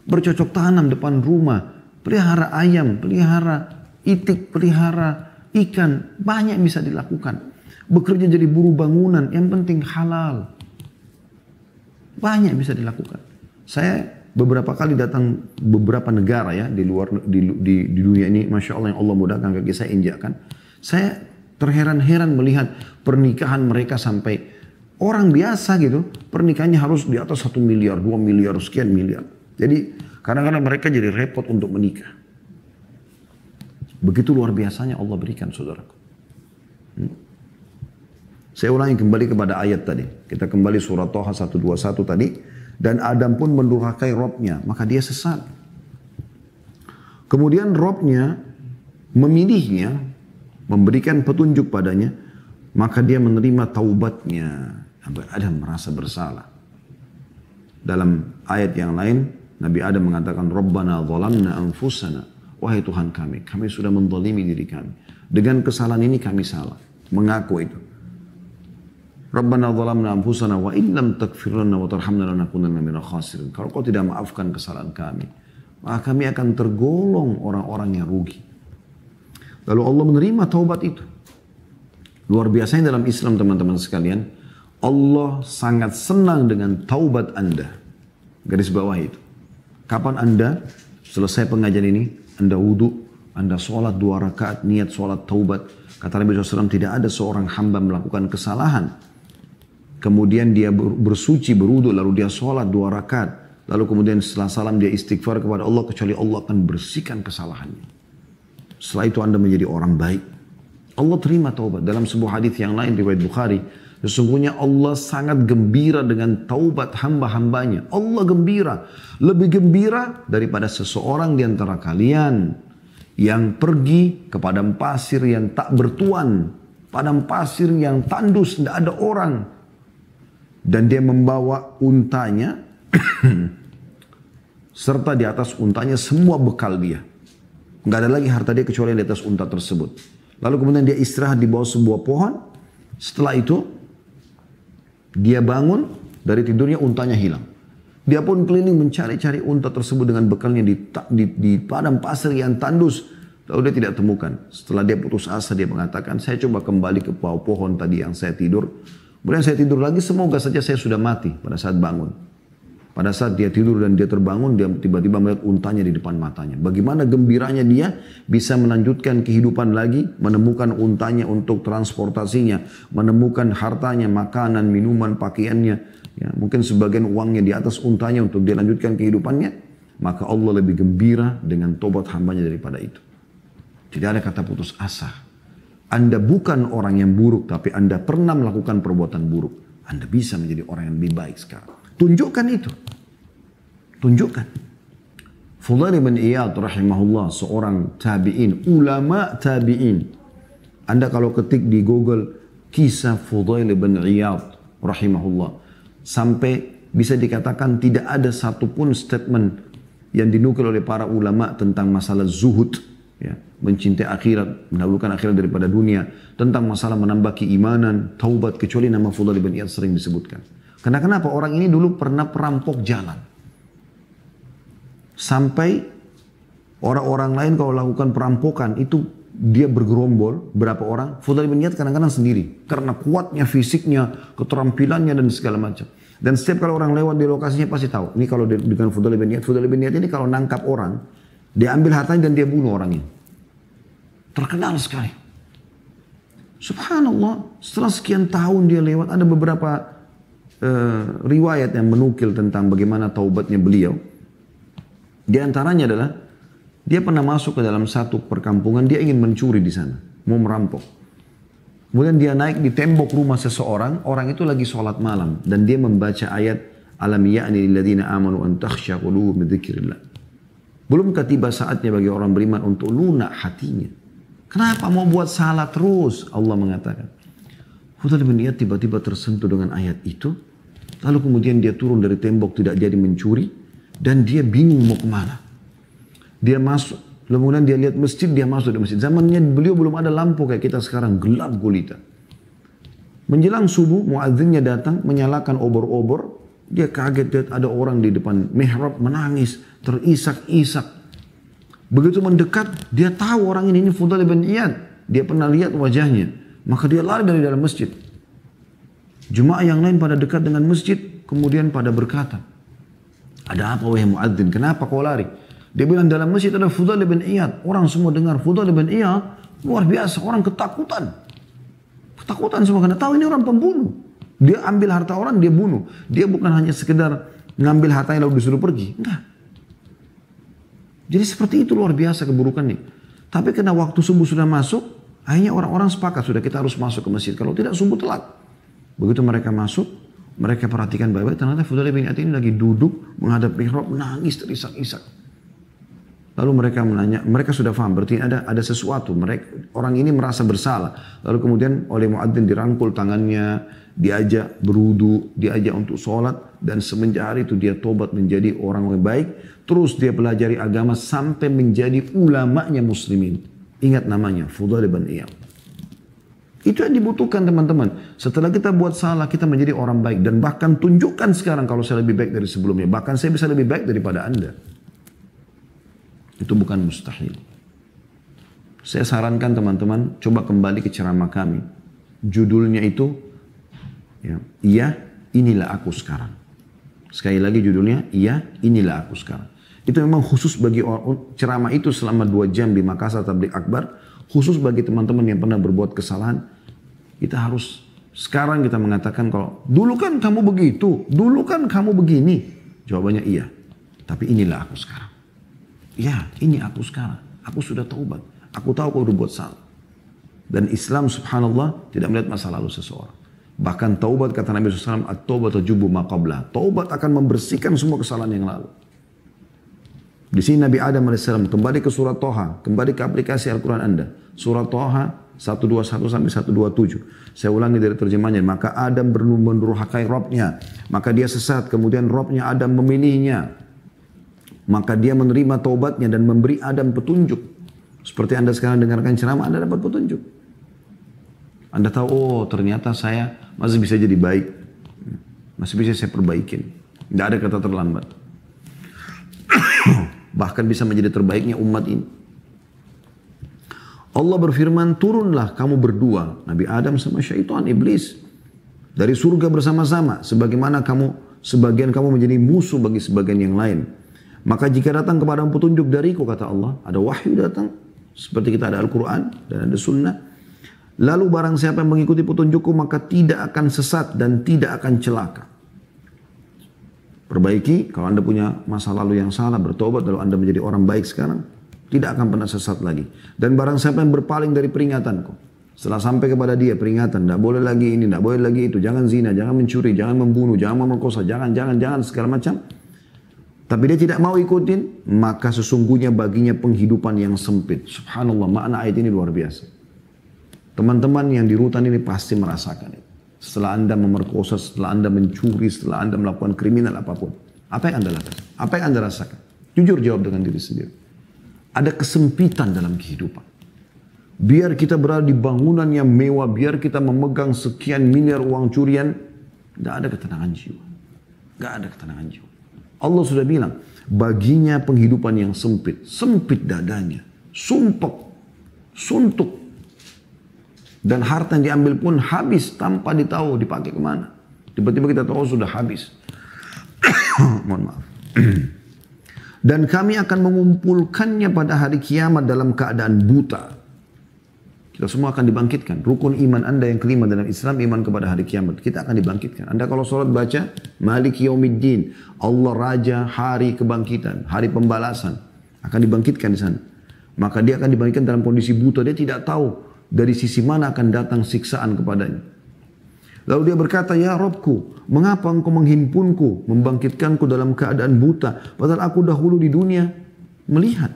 Bercocok tanam depan rumah, pelihara ayam, pelihara itik, pelihara ikan. Banyak bisa dilakukan. Bekerja jadi buruh bangunan, yang penting halal. Banyak bisa dilakukan. Saya beberapa kali datang beberapa negara ya di luar di dunia ini, masya Allah yang Allah mudahkan kaki saya injakkan. Saya terheran-heran melihat pernikahan mereka sampai orang biasa gitu, pernikahannya harus di atas 1 miliar, 2 miliar, sekian miliar. Jadi kadang-kadang mereka jadi repot untuk menikah. Begitu luar biasanya Allah berikan saudaraku. Saya ulangi kembali kepada ayat tadi. Kita kembali surat Toha 121 tadi. Dan Adam pun mendurhakai Robnya, maka dia sesat. Kemudian Robnya memilihnya, memberikan petunjuk padanya, maka dia menerima taubatnya. Adam merasa bersalah. Dalam ayat yang lain, Nabi Adam mengatakan, Rabbana zalamna anfusana. Wahai Tuhan kami sudah menzalimi diri kami. Dengan kesalahan ini kami salah. Mengaku itu. Rabbana zalamna anfusana wa illam taghfir lana wa tarhamna lanakunanna minal khasirin. Kalau kau tidak maafkan kesalahan kami, maka kami akan tergolong orang-orang yang rugi. Lalu Allah menerima taubat itu. Luar biasanya dalam Islam teman-teman sekalian, Allah sangat senang dengan taubat Anda. Garis bawah itu. Kapan Anda selesai pengajian ini, Anda wudhu, Anda sholat 2 rakaat, niat sholat taubat. Kata Nabi SAW, tidak ada seorang hamba melakukan kesalahan. Kemudian dia bersuci, berwudhu, lalu dia sholat 2 rakaat. Lalu kemudian setelah salam dia istighfar kepada Allah, kecuali Allah akan bersihkan kesalahannya. Setelah itu Anda menjadi orang baik. Allah terima taubat. Dalam sebuah hadis yang lain riwayat Bukhari, sesungguhnya Allah sangat gembira dengan taubat hamba-hambanya. Allah gembira. Lebih gembira daripada seseorang di antara kalian yang pergi ke padang pasir yang tak bertuan. Padang pasir yang tandus, tidak ada orang. Dan dia membawa untanya, serta di atas untanya semua bekal dia. Nggak ada lagi harta dia kecuali di atas unta tersebut. Lalu kemudian dia istirahat di bawah sebuah pohon. Setelah itu, dia bangun dari tidurnya, untanya hilang. Dia pun keliling mencari-cari unta tersebut dengan bekalnya di padang pasir yang tandus. Lalu dia tidak temukan. Setelah dia putus asa, dia mengatakan, saya coba kembali ke bawah pohon tadi yang saya tidur. Kemudian saya tidur lagi, semoga saja saya sudah mati pada saat bangun. Pada saat dia tidur dan dia terbangun, dia tiba-tiba melihat untanya di depan matanya. Bagaimana gembiranya dia bisa melanjutkan kehidupan lagi, menemukan untanya untuk transportasinya, menemukan hartanya, makanan, minuman, pakaiannya. Ya, mungkin sebagian uangnya di atas untanya untuk dia lanjutkan kehidupannya. Maka Allah lebih gembira dengan tobat hambanya daripada itu. Tidak ada kata putus asa. Anda bukan orang yang buruk, tapi Anda pernah melakukan perbuatan buruk. Anda bisa menjadi orang yang lebih baik sekarang. Tunjukkan itu. Tunjukkan. Fudail bin Iyad rahimahullah, seorang tabi'in, ulama tabi'in. Anda kalau ketik di Google kisah Fudail bin Iyad rahimahullah, sampai bisa dikatakan tidak ada satupun statement yang dinukil oleh para ulama tentang masalah zuhud, ya, mencintai akhirat, mendahulukan akhirat daripada dunia, tentang masalah menambah keimanan, taubat, kecuali nama Fudail bin Iyad sering disebutkan. Karena kenapa? Orang ini dulu pernah perampok jalan. Sampai orang-orang lain kalau lakukan perampokan itu dia bergerombol berapa orang, Fudail bin Iyad kadang-kadang sendiri karena kuatnya fisiknya, keterampilannya dan segala macam. Dan setiap kali orang lewat di lokasinya pasti tahu. Ini kalau dengan Fudail bin Iyad ini kalau nangkap orang, dia ambil hartanya dan dia bunuh orangnya. Terkenal sekali. Subhanallah, setelah sekian tahun dia lewat, ada beberapa riwayat yang menukil tentang bagaimana taubatnya beliau. Di antaranya adalah dia pernah masuk ke dalam satu perkampungan, dia ingin mencuri di sana, mau merampok. Kemudian dia naik di tembok rumah seseorang, orang itu lagi sholat malam dan dia membaca ayat alam ya'ni lilladzina amanu an takhsha qulubuhum bidzikrillah. Belumkah tiba saatnya bagi orang beriman untuk lunak hatinya? Kenapa mau buat salah terus? Allah mengatakan. Fudail bin Iyad tiba-tiba tersentuh dengan ayat itu, lalu kemudian dia turun dari tembok tidak jadi mencuri. Dan dia bingung mau kemana. Dia masuk. Kemudian dia lihat masjid, dia masuk di masjid. Zamannya beliau belum ada lampu kayak kita sekarang. Gelap gulita. Menjelang subuh, muadzinnya datang, menyalakan obor-obor. Dia kaget lihat ada orang di depan mihrab menangis. Terisak-isak. Begitu mendekat, dia tahu orang ini Fudail bin Iyad. Dia pernah lihat wajahnya. Maka dia lari dari dalam masjid. Jemaah yang lain pada dekat dengan masjid. Kemudian pada berkata, ada apa wahai muadzin? Kenapa kau lari? Dia bilang dalam masjid ada Fudail bin Iyad. Orang semua dengar Fudail bin Iyad, luar biasa. Orang ketakutan. Ketakutan semua karena tahu ini orang pembunuh. Dia ambil harta orang, dia bunuh. Dia bukan hanya sekedar ngambil hartanya lalu disuruh pergi. Enggak. Jadi seperti itu luar biasa keburukannya. Tapi karena waktu subuh sudah masuk, akhirnya orang-orang sepakat sudah kita harus masuk ke masjid. Kalau tidak subuh telat. Begitu mereka masuk, mereka perhatikan baik-baik, ternyata Fudail bin Iyad ini lagi duduk menghadap mihrab, nangis terisak-isak. Lalu mereka menanya, mereka sudah paham, berarti ada sesuatu. Orang ini merasa bersalah. Lalu kemudian oleh muadzin dirangkul tangannya, diajak berudu, diajak untuk sholat, dan semenjak hari itu dia tobat menjadi orang yang baik. Terus dia pelajari agama sampai menjadi ulamanya muslimin. Ingat namanya, Fudail bin Iyad. Itu yang dibutuhkan teman-teman. Setelah kita buat salah, kita menjadi orang baik. Dan bahkan tunjukkan sekarang kalau saya lebih baik dari sebelumnya. Bahkan saya bisa lebih baik daripada Anda. Itu bukan mustahil. Saya sarankan teman-teman, coba kembali ke ceramah kami. Judulnya itu, ya, Iya, inilah aku sekarang. Sekali lagi judulnya, Iya, inilah aku sekarang. Itu memang khusus bagi ceramah itu selama 2 jam di Makassar Tabligh Akbar. Khusus bagi teman-teman yang pernah berbuat kesalahan. Kita harus sekarang kita mengatakan kalau dulu kan kamu begitu, dulu kan kamu begini. Jawabannya iya. Tapi inilah aku sekarang. Ya, ini aku sekarang. Aku sudah taubat. Aku tahu kau udah buat salah. Dan Islam subhanallah tidak melihat masa lalu seseorang. Bahkan taubat kata Nabi SAW, at-taubat tajubu ma qablah. Taubat akan membersihkan semua kesalahan yang lalu. Di sini Nabi Adam AS kembali ke surat Toha, kembali ke aplikasi Al-Quran Anda. Surat Toha 121 sampai 127. Saya ulangi dari terjemahnya. Maka Adam mendurhakai Robnya. Maka dia sesat. Kemudian Robnya Adam memilihnya. Maka dia menerima taubatnya dan memberi Adam petunjuk. Seperti Anda sekarang dengarkan ceramah, Anda dapat petunjuk. Anda tahu, oh ternyata saya masih bisa jadi baik. Masih bisa saya perbaikin. Tidak ada kata terlambat. Bahkan bisa menjadi terbaiknya umat ini. Allah berfirman, turunlah kamu berdua, Nabi Adam sama syaitan, iblis, dari surga bersama-sama, sebagaimana sebagian kamu menjadi musuh bagi sebagian yang lain. Maka jika datang kepada petunjuk dariku, kata Allah, ada wahyu datang, seperti kita ada Al-Quran dan ada Sunnah. Lalu barang siapa yang mengikuti petunjukku, maka tidak akan sesat dan tidak akan celaka. Perbaiki, kalau Anda punya masa lalu yang salah, bertobat, lalu Anda menjadi orang baik sekarang, tidak akan pernah sesat lagi. Dan barang siapa yang berpaling dari peringatanku, setelah sampai kepada dia peringatan, tidak boleh lagi ini, tidak boleh lagi itu, jangan zina, jangan mencuri, jangan membunuh, jangan memerkosa, jangan, segala macam. Tapi dia tidak mau ikutin, maka sesungguhnya baginya penghidupan yang sempit. Subhanallah, makna ayat ini luar biasa. Teman-teman yang di rutan ini pasti merasakan itu. Setelah Anda memerkosa, setelah Anda mencuri, setelah Anda melakukan kriminal apapun. Apa yang Anda lakukan? Apa yang Anda rasakan? Jujur jawab dengan diri sendiri. Ada kesempitan dalam kehidupan. Biar kita berada di bangunan yang mewah, biar kita memegang sekian miliar uang curian, gak ada ketenangan jiwa. Gak ada ketenangan jiwa. Allah sudah bilang, baginya penghidupan yang sempit. Sempit dadanya. Sumpek. Suntuk. Dan harta yang diambil pun habis tanpa ditahu dipakai kemana. Tiba-tiba kita tahu sudah habis. Mohon maaf. Dan kami akan mengumpulkannya pada hari kiamat dalam keadaan buta. Kita semua akan dibangkitkan. Rukun iman Anda yang kelima dalam Islam, iman kepada hari kiamat. Kita akan dibangkitkan. Anda kalau sholat baca, Malik Yaumiddin. Allah Raja hari kebangkitan, hari pembalasan. Akan dibangkitkan di sana. Maka dia akan dibangkitkan dalam kondisi buta. Dia tidak tahu dari sisi mana akan datang siksaan kepadanya. Lalu dia berkata, ya Robku, mengapa engkau menghimpunku, membangkitkanku dalam keadaan buta, padahal aku dahulu di dunia melihat.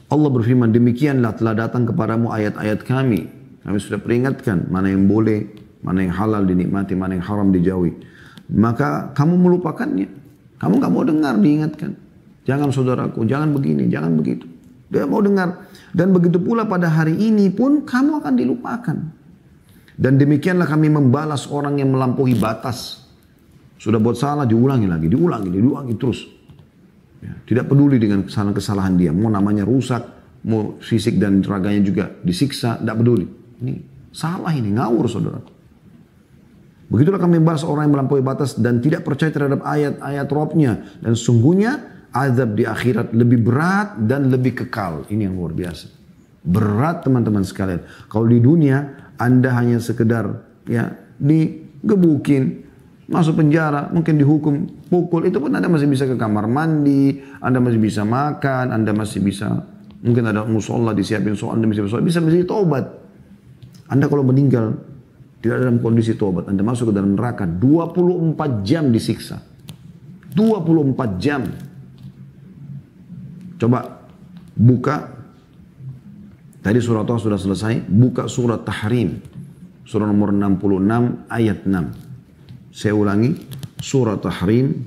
Allah berfirman, demikianlah telah datang kepadamu ayat-ayat kami. Kami sudah peringatkan mana yang boleh, mana yang halal dinikmati, mana yang haram dijauhi. Maka kamu melupakannya. Kamu gak mau dengar diingatkan. Jangan saudaraku, jangan begini, jangan begitu. Dia mau dengar. Dan begitu pula pada hari ini pun kamu akan dilupakan. Dan demikianlah kami membalas orang yang melampaui batas. Sudah buat salah, diulangi lagi, diulangi terus. Ya, tidak peduli dengan kesalahan-kesalahan dia. Mau namanya rusak, mau fisik dan raganya juga disiksa, tidak peduli. Ini salah ini, ngawur saudaraku. Begitulah kami membalas orang yang melampaui batas dan tidak percaya terhadap ayat-ayat Rabb-Nya. Dan sungguhnya azab di akhirat lebih berat dan lebih kekal. Ini yang luar biasa. Berat teman-teman sekalian. Kalau di dunia Anda hanya sekedar ya digebukin, masuk penjara, mungkin dihukum, pukul, itu pun Anda masih bisa ke kamar mandi, Anda masih bisa makan, Anda masih bisa, mungkin ada musola disiapin soal, Anda bisa taubat. Anda kalau meninggal tidak dalam kondisi taubat, Anda masuk ke dalam neraka 24 jam disiksa. 24 jam. Coba buka, tadi surat Allah sudah selesai, buka surat Tahrim, surah nomor 66 ayat 6. Saya ulangi, surat Tahrim,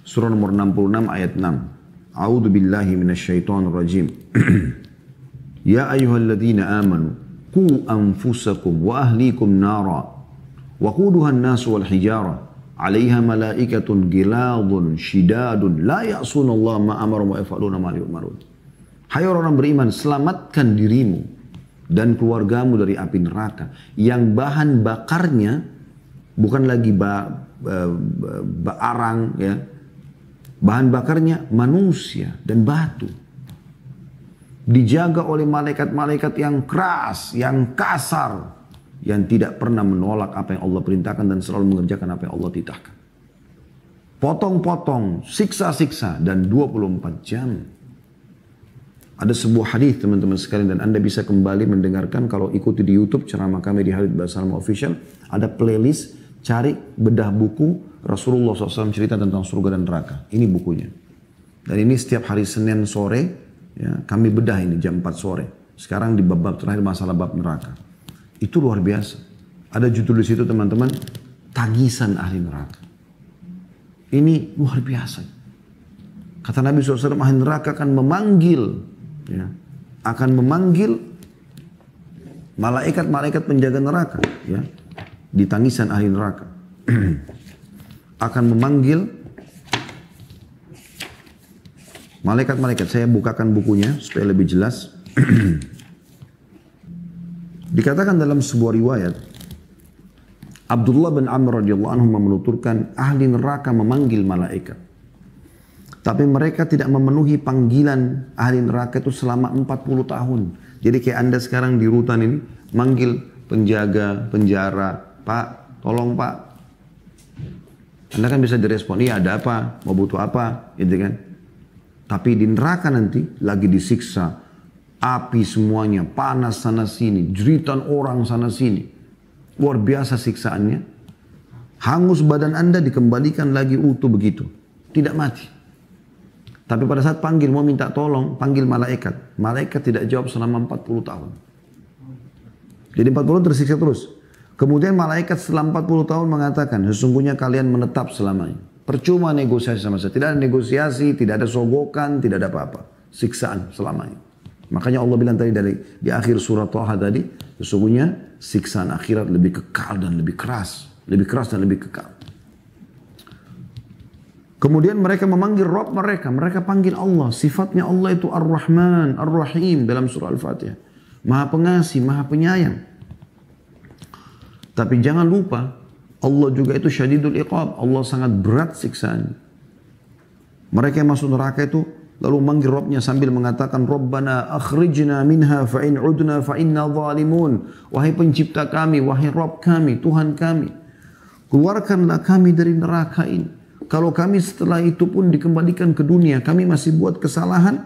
surah nomor 66 ayat 6. A'udzu billahi minasyaitonir rajim. Ya ayyuhalladzina amanu qu anfusakum wa ahlikum nara wa quduha an-nas wal hijara 'alaiha malaikatun ghiladun shidadun la ya'sunallaha ma amara wa yaf'aluna ma yu'marun. Hai orang beriman, selamatkan dirimu dan keluargamu dari api neraka yang bahan bakarnya bukan lagi arang ya, bahan bakarnya manusia dan batu, dijaga oleh malaikat-malaikat yang keras, yang kasar, yang tidak pernah menolak apa yang Allah perintahkan dan selalu mengerjakan apa yang Allah titahkan. Potong-potong, siksa-siksa dan 24 jam. Ada sebuah hadis teman-teman sekalian dan Anda bisa kembali mendengarkan kalau ikuti di YouTube ceramah kami di Khalid Basalamah Official. Ada playlist cari bedah buku Rasulullah SAW cerita tentang surga dan neraka. Ini bukunya. Dan ini setiap hari Senin sore ya, kami bedah ini jam 4 sore. Sekarang di bab terakhir masalah bab neraka. Itu luar biasa. Ada judul di situ teman-teman, tangisan ahli neraka. Ini luar biasa. Kata Nabi SAW, ahli neraka akan memanggil, ya, akan memanggil malaikat-malaikat penjaga neraka, ya, di tangisan ahli neraka. Akan memanggil malaikat-malaikat. Saya bukakan bukunya supaya lebih jelas. Dikatakan dalam sebuah riwayat, Abdullah bin Amr radhiyallahu anhu menuturkan ahli neraka memanggil malaikat. Tapi mereka tidak memenuhi panggilan ahli neraka itu selama 40 tahun. Jadi kayak Anda sekarang di rutan ini, manggil penjaga penjara, Pak, tolong Pak. Anda kan bisa direspon, iya ada apa, mau butuh apa, gitu kan. Tapi di neraka nanti lagi disiksa, api semuanya, panas sana sini, jeritan orang sana sini. Luar biasa siksaannya. Hangus badan Anda dikembalikan lagi utuh begitu. Tidak mati. Tapi pada saat panggil mau minta tolong, panggil malaikat. Malaikat tidak jawab selama 40 tahun. Jadi 40 tahun tersiksa terus. Kemudian malaikat setelah 40 tahun mengatakan, sesungguhnya kalian menetap selamanya. Percuma negosiasi sama saya. Tidak ada negosiasi, tidak ada sogokan, tidak ada apa-apa. Siksaan selamanya. Makanya Allah bilang tadi di akhir surat Thaha tadi, sesungguhnya siksaan akhirat lebih kekal dan lebih keras. Lebih keras dan lebih kekal. Kemudian mereka memanggil Rabb mereka. Mereka panggil Allah. Sifatnya Allah itu Ar-Rahman, Ar-Rahim dalam surah Al-Fatihah. Maha pengasih, maha penyayang. Tapi jangan lupa, Allah juga itu syadidul iqab. Allah sangat berat siksaan. Mereka yang masuk neraka itu lalu manggil Rabbnya sambil mengatakan, Rabbana akhrijna minha fa'in udna fa'inna zalimun. Wahai pencipta kami, wahai Rabb kami, Tuhan kami. Keluarkanlah kami dari neraka ini. Kalau kami setelah itu pun dikembalikan ke dunia, kami masih buat kesalahan,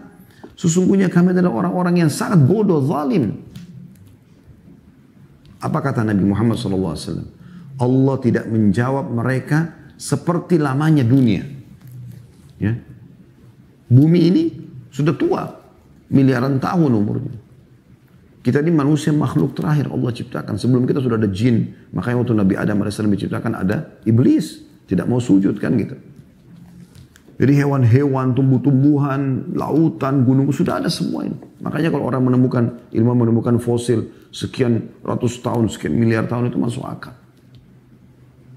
sesungguhnya kami adalah orang-orang yang sangat bodoh, zalim. Apa kata Nabi Muhammad SAW? Allah tidak menjawab mereka seperti lamanya dunia. Ya. Bumi ini sudah tua, miliaran tahun umurnya. Kita ini manusia makhluk terakhir Allah ciptakan. Sebelum kita sudah ada jin. Makanya waktu Nabi Adam AS diciptakan ada iblis. Tidak mau sujud kan gitu. Jadi hewan-hewan, tumbuh-tumbuhan, lautan, gunung, sudah ada semua ini. Makanya kalau orang menemukan, ilmu menemukan fosil sekian ratus tahun, sekian miliar tahun itu masuk akal.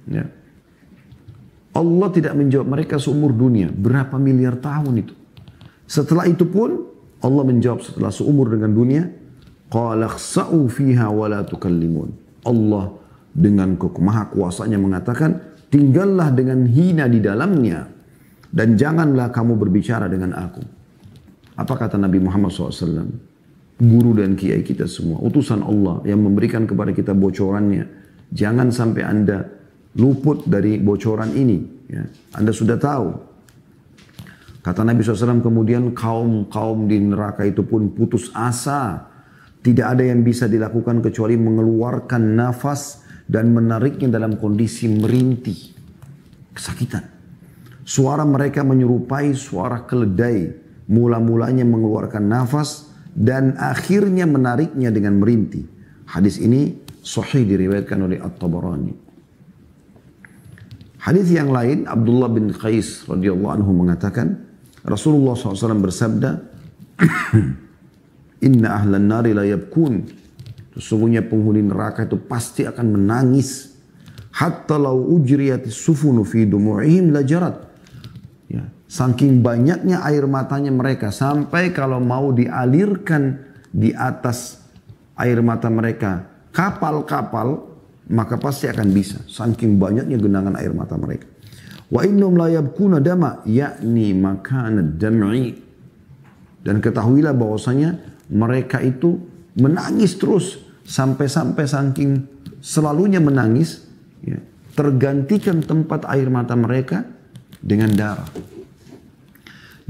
Ya. Allah tidak menjawab mereka seumur dunia. Berapa miliar tahun itu. Setelah itu pun Allah menjawab setelah seumur dengan dunia. Qala khsa'u fiha wa la tukallimun. Allah dengan maha kuasanya mengatakan, tinggallah dengan hina di dalamnya dan janganlah kamu berbicara dengan aku. Apa kata Nabi Muhammad SAW? Guru dan kiai kita semua, utusan Allah yang memberikan kepada kita bocorannya. Jangan sampai Anda luput dari bocoran ini. Ya. Anda sudah tahu. Kata Nabi SAW kemudian kaum-kaum di neraka itu pun putus asa. Tidak ada yang bisa dilakukan kecuali mengeluarkan nafas dan menariknya dalam kondisi merintih. Kesakitan. Suara mereka menyerupai suara keledai. Mula-mulanya mengeluarkan nafas dan akhirnya menariknya dengan merintih. Hadis ini sahih diriwayatkan oleh At-Tabarani. Hadis yang lain, Abdullah bin Qais radhiyallahu anhu mengatakan, Rasulullah SAW bersabda, Inna ahlan nari la yabkun. Sesungguhnya penghuni neraka itu pasti akan menangis. Hatta lau ujriyatis sufunu fi dumu'ihim lajarat. Ya, saking banyaknya air matanya mereka. Sampai kalau mau dialirkan di atas air mata mereka kapal-kapal, maka pasti akan bisa. Saking banyaknya genangan air mata mereka. Wa innum la yabkuna dama, yakni makanad dam'i. Dan ketahuilah bahwasanya mereka itu menangis terus sampai-sampai saking selalunya menangis, ya, tergantikan tempat air mata mereka dengan darah.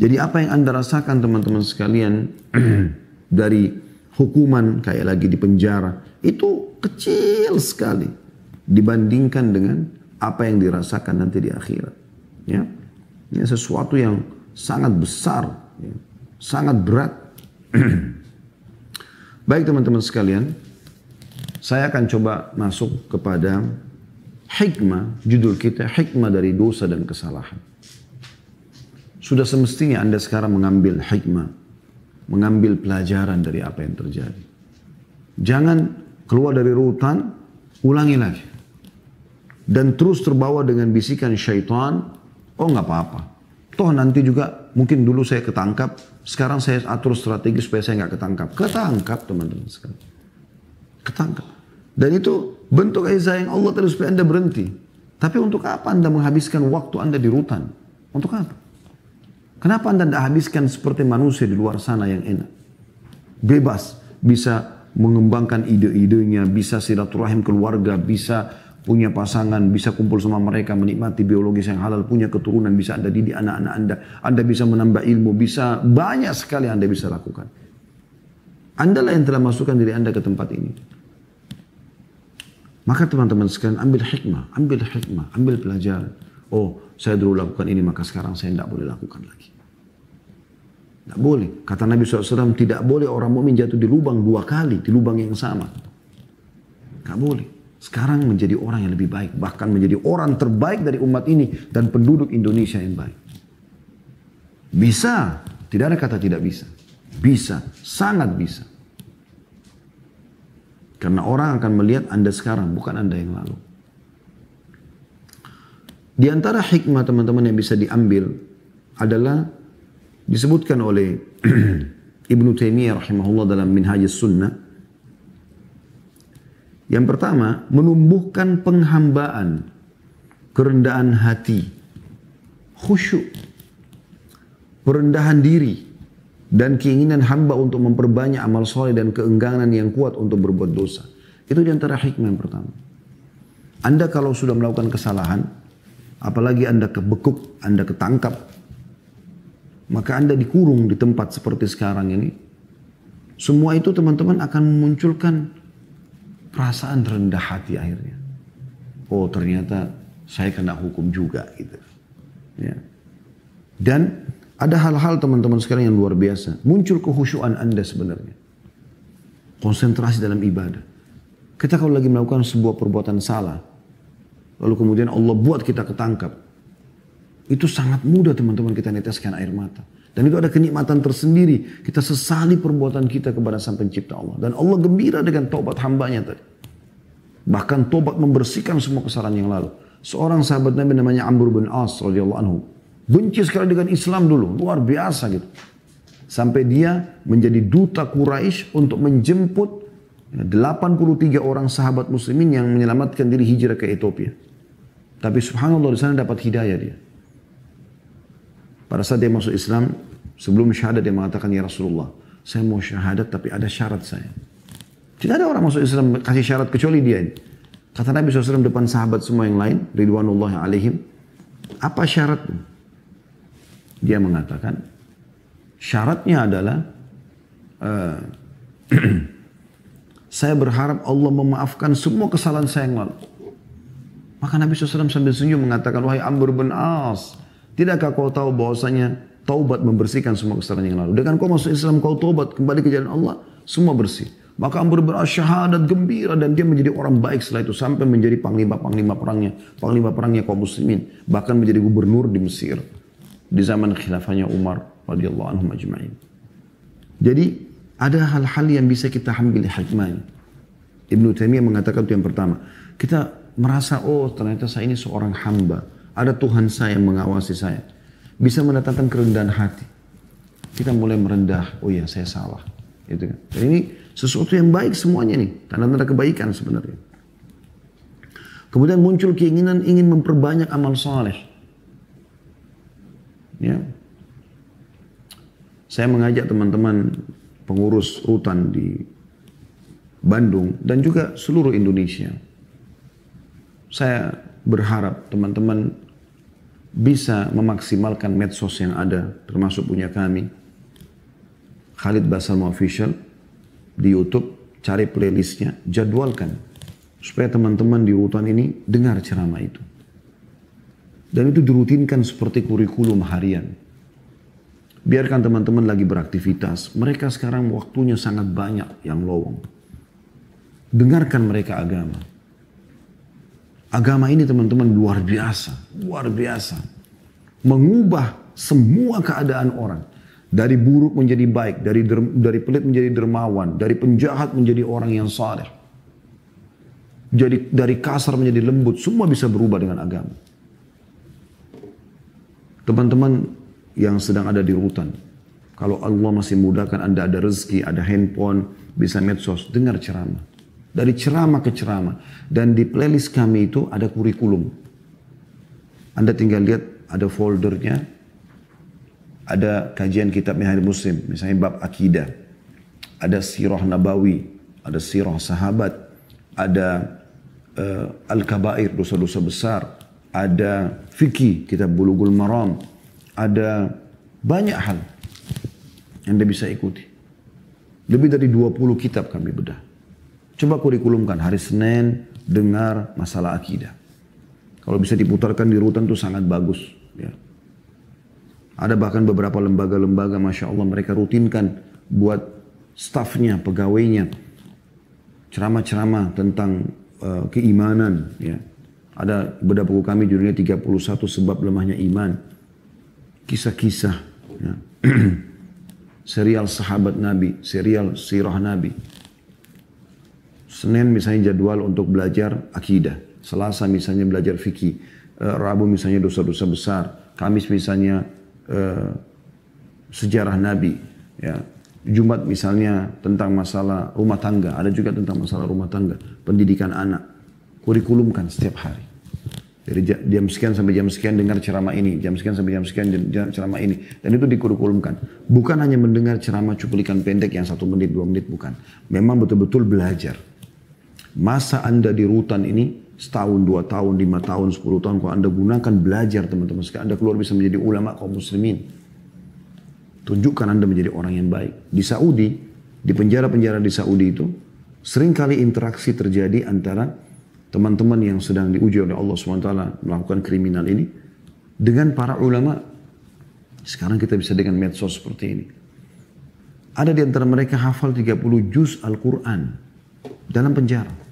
Jadi apa yang Anda rasakan teman-teman sekalian dari hukuman kayak lagi di penjara itu kecil sekali dibandingkan dengan apa yang dirasakan nanti di akhirat. Ya, ini sesuatu yang sangat besar, ya, sangat berat. Baik teman-teman sekalian, saya akan coba masuk kepada hikmah, judul kita hikmah dari dosa dan kesalahan. Sudah semestinya Anda sekarang mengambil hikmah, mengambil pelajaran dari apa yang terjadi. Jangan keluar dari rutan, ulangi lagi. Dan terus terbawa dengan bisikan syaitan, oh nggak apa-apa. Toh nanti juga mungkin dulu saya ketangkap, sekarang saya atur strategi supaya saya nggak ketangkap. Ketangkap teman-teman sekalian. Ketangkap. Dan itu bentuk kasih sayang Allah tadi supaya Anda berhenti. Tapi untuk apa Anda menghabiskan waktu Anda di rutan? Untuk apa? Kenapa Anda tidak habiskan seperti manusia di luar sana yang enak? Bebas. Bisa mengembangkan ide-idenya, bisa silaturahim keluarga, bisa punya pasangan, bisa kumpul sama mereka, menikmati biologis yang halal, punya keturunan, bisa Anda didik anak-anak Anda. Anda bisa menambah ilmu, bisa banyak sekali Anda bisa lakukan. Anda lah yang telah masukkan diri Anda ke tempat ini. Maka teman-teman sekalian ambil hikmah, ambil pelajaran. Oh, saya dulu lakukan ini, maka sekarang saya tidak boleh lakukan lagi. Tidak boleh. Kata Nabi SAW, tidak boleh orang mukmin jatuh di lubang 2 kali, di lubang yang sama. Tidak boleh. Sekarang menjadi orang yang lebih baik, bahkan menjadi orang terbaik dari umat ini dan penduduk Indonesia yang baik. Bisa. Tidak ada kata tidak bisa. Bisa. Sangat bisa. Karena orang akan melihat Anda sekarang, bukan Anda yang lalu. Di antara hikmah teman-teman yang bisa diambil adalah disebutkan oleh Ibnu Taimiyah rahimahullah dalam Minhajus Sunnah. Yang pertama, menumbuhkan penghambaan, kerendahan hati, khusyuk, perendahan diri, dan keinginan hamba untuk memperbanyak amal soleh dan keengganan yang kuat untuk berbuat dosa. Itu di antara hikmah yang pertama. Anda kalau sudah melakukan kesalahan, apalagi Anda kebekuk, Anda ketangkap, maka Anda dikurung di tempat seperti sekarang ini. Semua itu teman-teman akan memunculkan perasaan rendah hati akhirnya. Oh, ternyata saya kena hukum juga gitu. Ya. Dan ada hal-hal teman-teman sekarang yang luar biasa. Muncul kehusyuan Anda sebenarnya. Konsentrasi dalam ibadah. Kita kalau lagi melakukan sebuah perbuatan salah, lalu kemudian Allah buat kita ketangkap, itu sangat mudah teman-teman kita neteskan air mata. Dan itu ada kenikmatan tersendiri. Kita sesali perbuatan kita kepada Sang Pencipta Allah. Dan Allah gembira dengan taubat hambanya tadi. Bahkan taubat membersihkan semua kesalahan yang lalu. Seorang sahabat Nabi namanya Amr bin As radhiyallahu anhu. Benci sekali dengan Islam dulu, luar biasa gitu. Sampai dia menjadi duta Quraisy untuk menjemput 83 orang sahabat muslimin yang menyelamatkan diri hijrah ke Ethiopia. Tapi subhanallah di sana dapat hidayah dia. Pada saat dia masuk Islam, sebelum syahadat dia mengatakan, ya Rasulullah, saya mau syahadat tapi ada syarat saya. Tidak ada orang masuk Islam kasih syarat kecuali dia ini. Kata Nabi SAW depan sahabat semua yang lain, ridwanullahi alaihim, apa syaratnya? Dia mengatakan, syaratnya adalah saya berharap Allah memaafkan semua kesalahan saya yang lalu. Maka Nabi SAW sambil senyum mengatakan, wahai Amr bin As, tidakkah kau tahu bahwasanya taubat membersihkan semua kesalahan yang lalu? Dengan kau masuk Islam, kau taubat kembali ke jalan Allah, semua bersih. Maka Amr bin As syahadat gembira dan dia menjadi orang baik setelah itu sampai menjadi panglima perangnya kaum muslimin, bahkan menjadi gubernur di Mesir di zaman khilafahnya Umar radhiyallahu anhum ajma'in. Jadi ada hal-hal yang bisa kita ambil hikmahnya. Ibnu Taimiyah mengatakan itu yang pertama. Kita merasa, oh ternyata saya ini seorang hamba. Ada Tuhan saya yang mengawasi saya. Bisa mendatangkan kerendahan hati. Kita mulai merendah, oh ya saya salah. Gitu kan. Dan ini sesuatu yang baik semuanya nih. Tanda-tanda kebaikan sebenarnya. Kemudian muncul keinginan ingin memperbanyak amal saleh. Ya. Saya mengajak teman-teman pengurus rutan di Bandung dan juga seluruh Indonesia. Saya berharap teman-teman bisa memaksimalkan medsos yang ada, termasuk punya kami, Khalid Basalamah Official di YouTube, cari playlistnya, jadwalkan supaya teman-teman di rutan ini dengar ceramah itu. Dan itu dirutinkan seperti kurikulum harian. Biarkan teman-teman lagi beraktivitas. Mereka sekarang waktunya sangat banyak yang lowong. Dengarkan mereka agama. Agama ini teman-teman luar biasa. Luar biasa. Mengubah semua keadaan orang. Dari buruk menjadi baik. Dari pelit menjadi dermawan. Dari penjahat menjadi orang yang saleh. Jadi dari kasar menjadi lembut. Semua bisa berubah dengan agama. Teman-teman yang sedang ada di rutan, kalau Allah masih mudahkan Anda ada rezeki, ada handphone, bisa medsos, dengar ceramah. Dari ceramah ke ceramah. Dan di playlist kami itu ada kurikulum. Anda tinggal lihat ada foldernya, ada kajian kitab Minhajul Muslim, misalnya bab akidah, ada sirah nabawi, ada sirah sahabat, ada al-kabair, dosa-dosa besar, ada fikih, kitab Bulughul Maram, ada banyak hal yang Anda bisa ikuti. Lebih dari 20 kitab kami bedah. Coba kurikulumkan hari Senin dengar masalah akidah. Kalau bisa diputarkan di rutan itu sangat bagus. Ya. Ada bahkan beberapa lembaga-lembaga, Masya Allah, mereka rutinkan buat stafnya, pegawainya, ceramah-ceramah tentang keimanan. Ya. Ada bedah buku kami judulnya 31 sebab lemahnya iman. Kisah-kisah. Ya. Serial sahabat Nabi, serial sirah Nabi. Senin misalnya jadwal untuk belajar akidah. Selasa misalnya belajar fikih. Rabu misalnya dosa-dosa besar. Kamis misalnya sejarah Nabi. Ya. Jumat misalnya tentang masalah rumah tangga. Ada juga tentang masalah rumah tangga. Pendidikan anak. Kurikulumkan setiap hari. Dari jam sekian sampai jam sekian dengar ceramah ini. Jam sekian sampai jam sekian ceramah ini. Dan itu dikurikulumkan. Bukan hanya mendengar ceramah cuplikan pendek yang 1 menit, 2 menit. Bukan. Memang betul-betul belajar. Masa Anda di rutan ini setahun, 2 tahun, 5 tahun, 10 tahun. Kalau Anda gunakan belajar teman-teman sekalian. Anda keluar bisa menjadi ulama kaum muslimin. Tunjukkan Anda menjadi orang yang baik. Di Saudi, di penjara-penjara di Saudi itu. Seringkali interaksi terjadi antara teman-teman yang sedang diuji oleh Allah SWT melakukan kriminal ini dengan para ulama. Sekarang kita bisa dengan medsos seperti ini. Ada di antara mereka hafal 30 juz Al-Quran dalam penjara.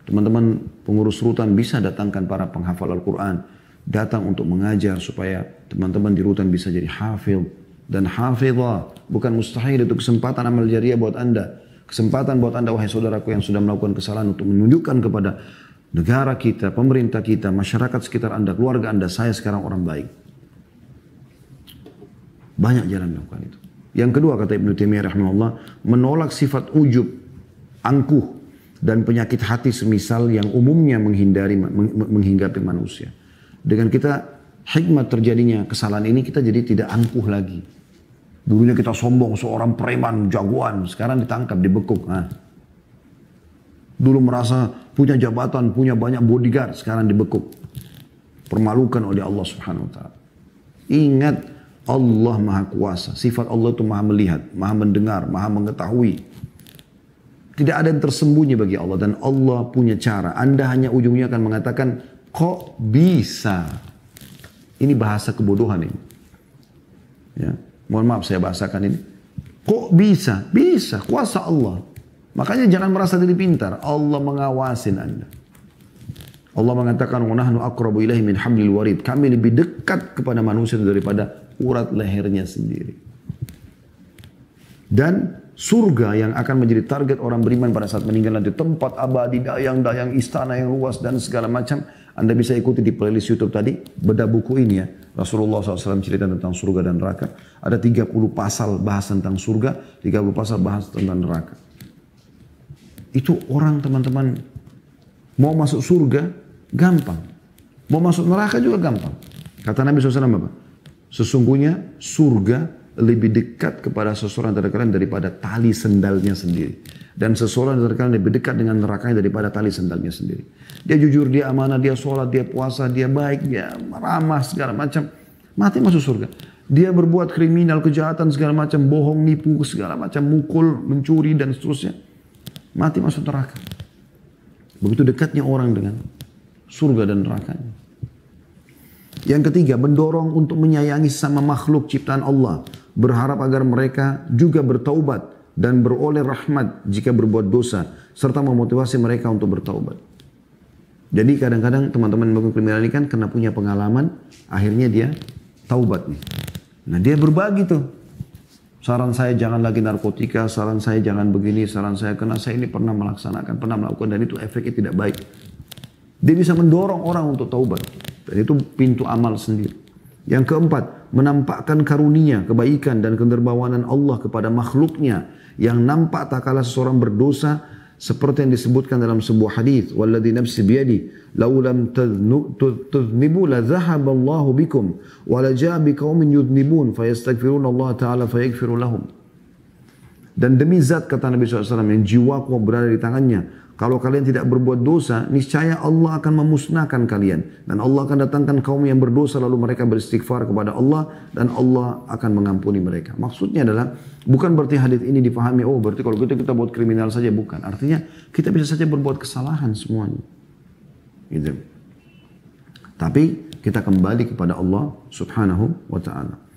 Teman-teman pengurus rutan bisa datangkan para penghafal Al-Quran. Datang untuk mengajar supaya teman-teman di rutan bisa jadi hafil. Dan hafizah bukan mustahil, itu kesempatan amal jariah buat Anda. Kesempatan buat Anda, wahai saudaraku yang sudah melakukan kesalahan, untuk menunjukkan kepada negara kita, pemerintah kita, masyarakat sekitar Anda, keluarga Anda, saya sekarang orang baik. Banyak jalan melakukan itu. Yang kedua, kata Ibnu Taimiyah rahimahullah, menolak sifat ujub, angkuh, dan penyakit hati semisal yang umumnya menghinggapi manusia. Dengan kita hikmat terjadinya kesalahan ini, kita jadi tidak angkuh lagi. Dulunya kita sombong, seorang preman, jagoan. Sekarang ditangkap, dibekuk. Nah. Dulu merasa punya jabatan, punya banyak bodyguard. Sekarang dibekuk. Permalukan oleh Allah Subhanahu Wa Taala. Ingat, Allah Maha Kuasa. Sifat Allah itu Maha Melihat, Maha Mendengar, Maha Mengetahui. Tidak ada yang tersembunyi bagi Allah. Dan Allah punya cara. Anda hanya ujungnya akan mengatakan, kok bisa? Ini bahasa kebodohan ini. Ya. Mohon maaf saya bahasakan ini. Kok bisa? Bisa. Kuasa Allah. Makanya jangan merasa diri pintar. Allah mengawasin Anda. Allah mengatakan, وَنَحْنُ أَقْرَبُ إِلَيْهِ مِنْ حَبْلِ الْوَرِيدِ. Kami lebih dekat kepada manusia daripada urat lehernya sendiri. Dan surga yang akan menjadi target orang beriman pada saat meninggal nanti. Tempat abadi, dayang-dayang, istana yang luas dan segala macam. Anda bisa ikuti di playlist YouTube tadi. Bedah buku ini ya. Rasulullah SAW cerita tentang surga dan neraka. Ada 30 pasal bahas tentang surga. 30 pasal bahas tentang neraka. Itu orang teman-teman. Mau masuk surga, gampang. Mau masuk neraka juga gampang. Kata Nabi SAW apa? Sesungguhnya surga lebih dekat kepada seseorang dari kalian daripada tali sendalnya sendiri. Dan seseorang dari kalian lebih dekat dengan nerakanya daripada tali sendalnya sendiri. Dia jujur, dia amanah, dia sholat, dia puasa, dia baik, dia ramah, segala macam. Mati masuk surga. Dia berbuat kriminal, kejahatan, segala macam, bohong, nipu, segala macam, mukul, mencuri, dan seterusnya. Mati masuk neraka. Begitu dekatnya orang dengan surga dan nerakanya. Yang ketiga, mendorong untuk menyayangi sama makhluk ciptaan Allah. Berharap agar mereka juga bertaubat dan beroleh rahmat jika berbuat dosa. Serta memotivasi mereka untuk bertaubat. Jadi kadang-kadang teman-teman melakukan kriminal ini kan karena punya pengalaman. Akhirnya dia taubat nih. Nah dia berbagi tuh. Saran saya jangan lagi narkotika, saran saya jangan begini, saran saya karena saya ini pernah melaksanakan, pernah melakukan dan itu efeknya tidak baik. Dia bisa mendorong orang untuk taubat. Dan itu pintu amal sendiri. Yang keempat, menampakkan karunia, kebaikan dan kedermawanan Allah kepada makhluknya yang nampak tak kalah seseorang berdosa seperti yang disebutkan dalam sebuah hadis, walladzi nafsi biyadi law lam tudhnibu la dhahaba Allahu bikum wa la jaa biqaumin yudhnibun fayastaghfiruna Allah taala fayaghfiru lahum. Dan demi zat kata Nabi SAW yang jiwaku berada di tangannya, Kalau kalian tidak berbuat dosa, niscaya Allah akan memusnahkan kalian. Dan Allah akan datangkan kaum yang berdosa lalu mereka beristighfar kepada Allah dan Allah akan mengampuni mereka. Maksudnya adalah bukan berarti hadis ini dipahami, oh berarti kalau gitu kita buat kriminal saja, bukan. Artinya kita bisa saja berbuat kesalahan semuanya. Gitu. Tapi kita kembali kepada Allah Subhanahu wa taala.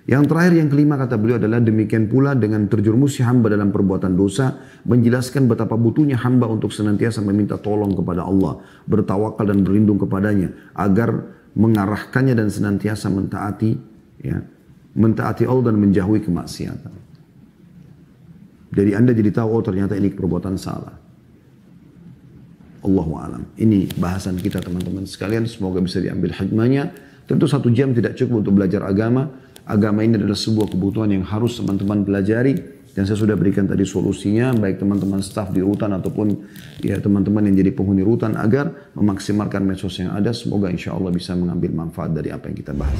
Yang terakhir, yang kelima kata beliau adalah demikian pula dengan terjerumusnya hamba dalam perbuatan dosa, menjelaskan betapa butuhnya hamba untuk senantiasa meminta tolong kepada Allah, bertawakal dan berlindung kepadanya, agar mengarahkannya dan senantiasa mentaati, ya, mentaati Allah dan menjauhi kemaksiatan. Jadi Anda jadi tahu, oh ternyata ini perbuatan salah. Allahu a'lam. Ini bahasan kita teman-teman sekalian, semoga bisa diambil hikmahnya. Tentu 1 jam tidak cukup untuk belajar agama. Agama ini adalah sebuah kebutuhan yang harus teman-teman pelajari. Dan saya sudah berikan tadi solusinya, baik teman-teman staf di rutan ataupun ya teman-teman yang jadi penghuni rutan, agar memaksimalkan medsos yang ada. Semoga insya Allah bisa mengambil manfaat dari apa yang kita bahas.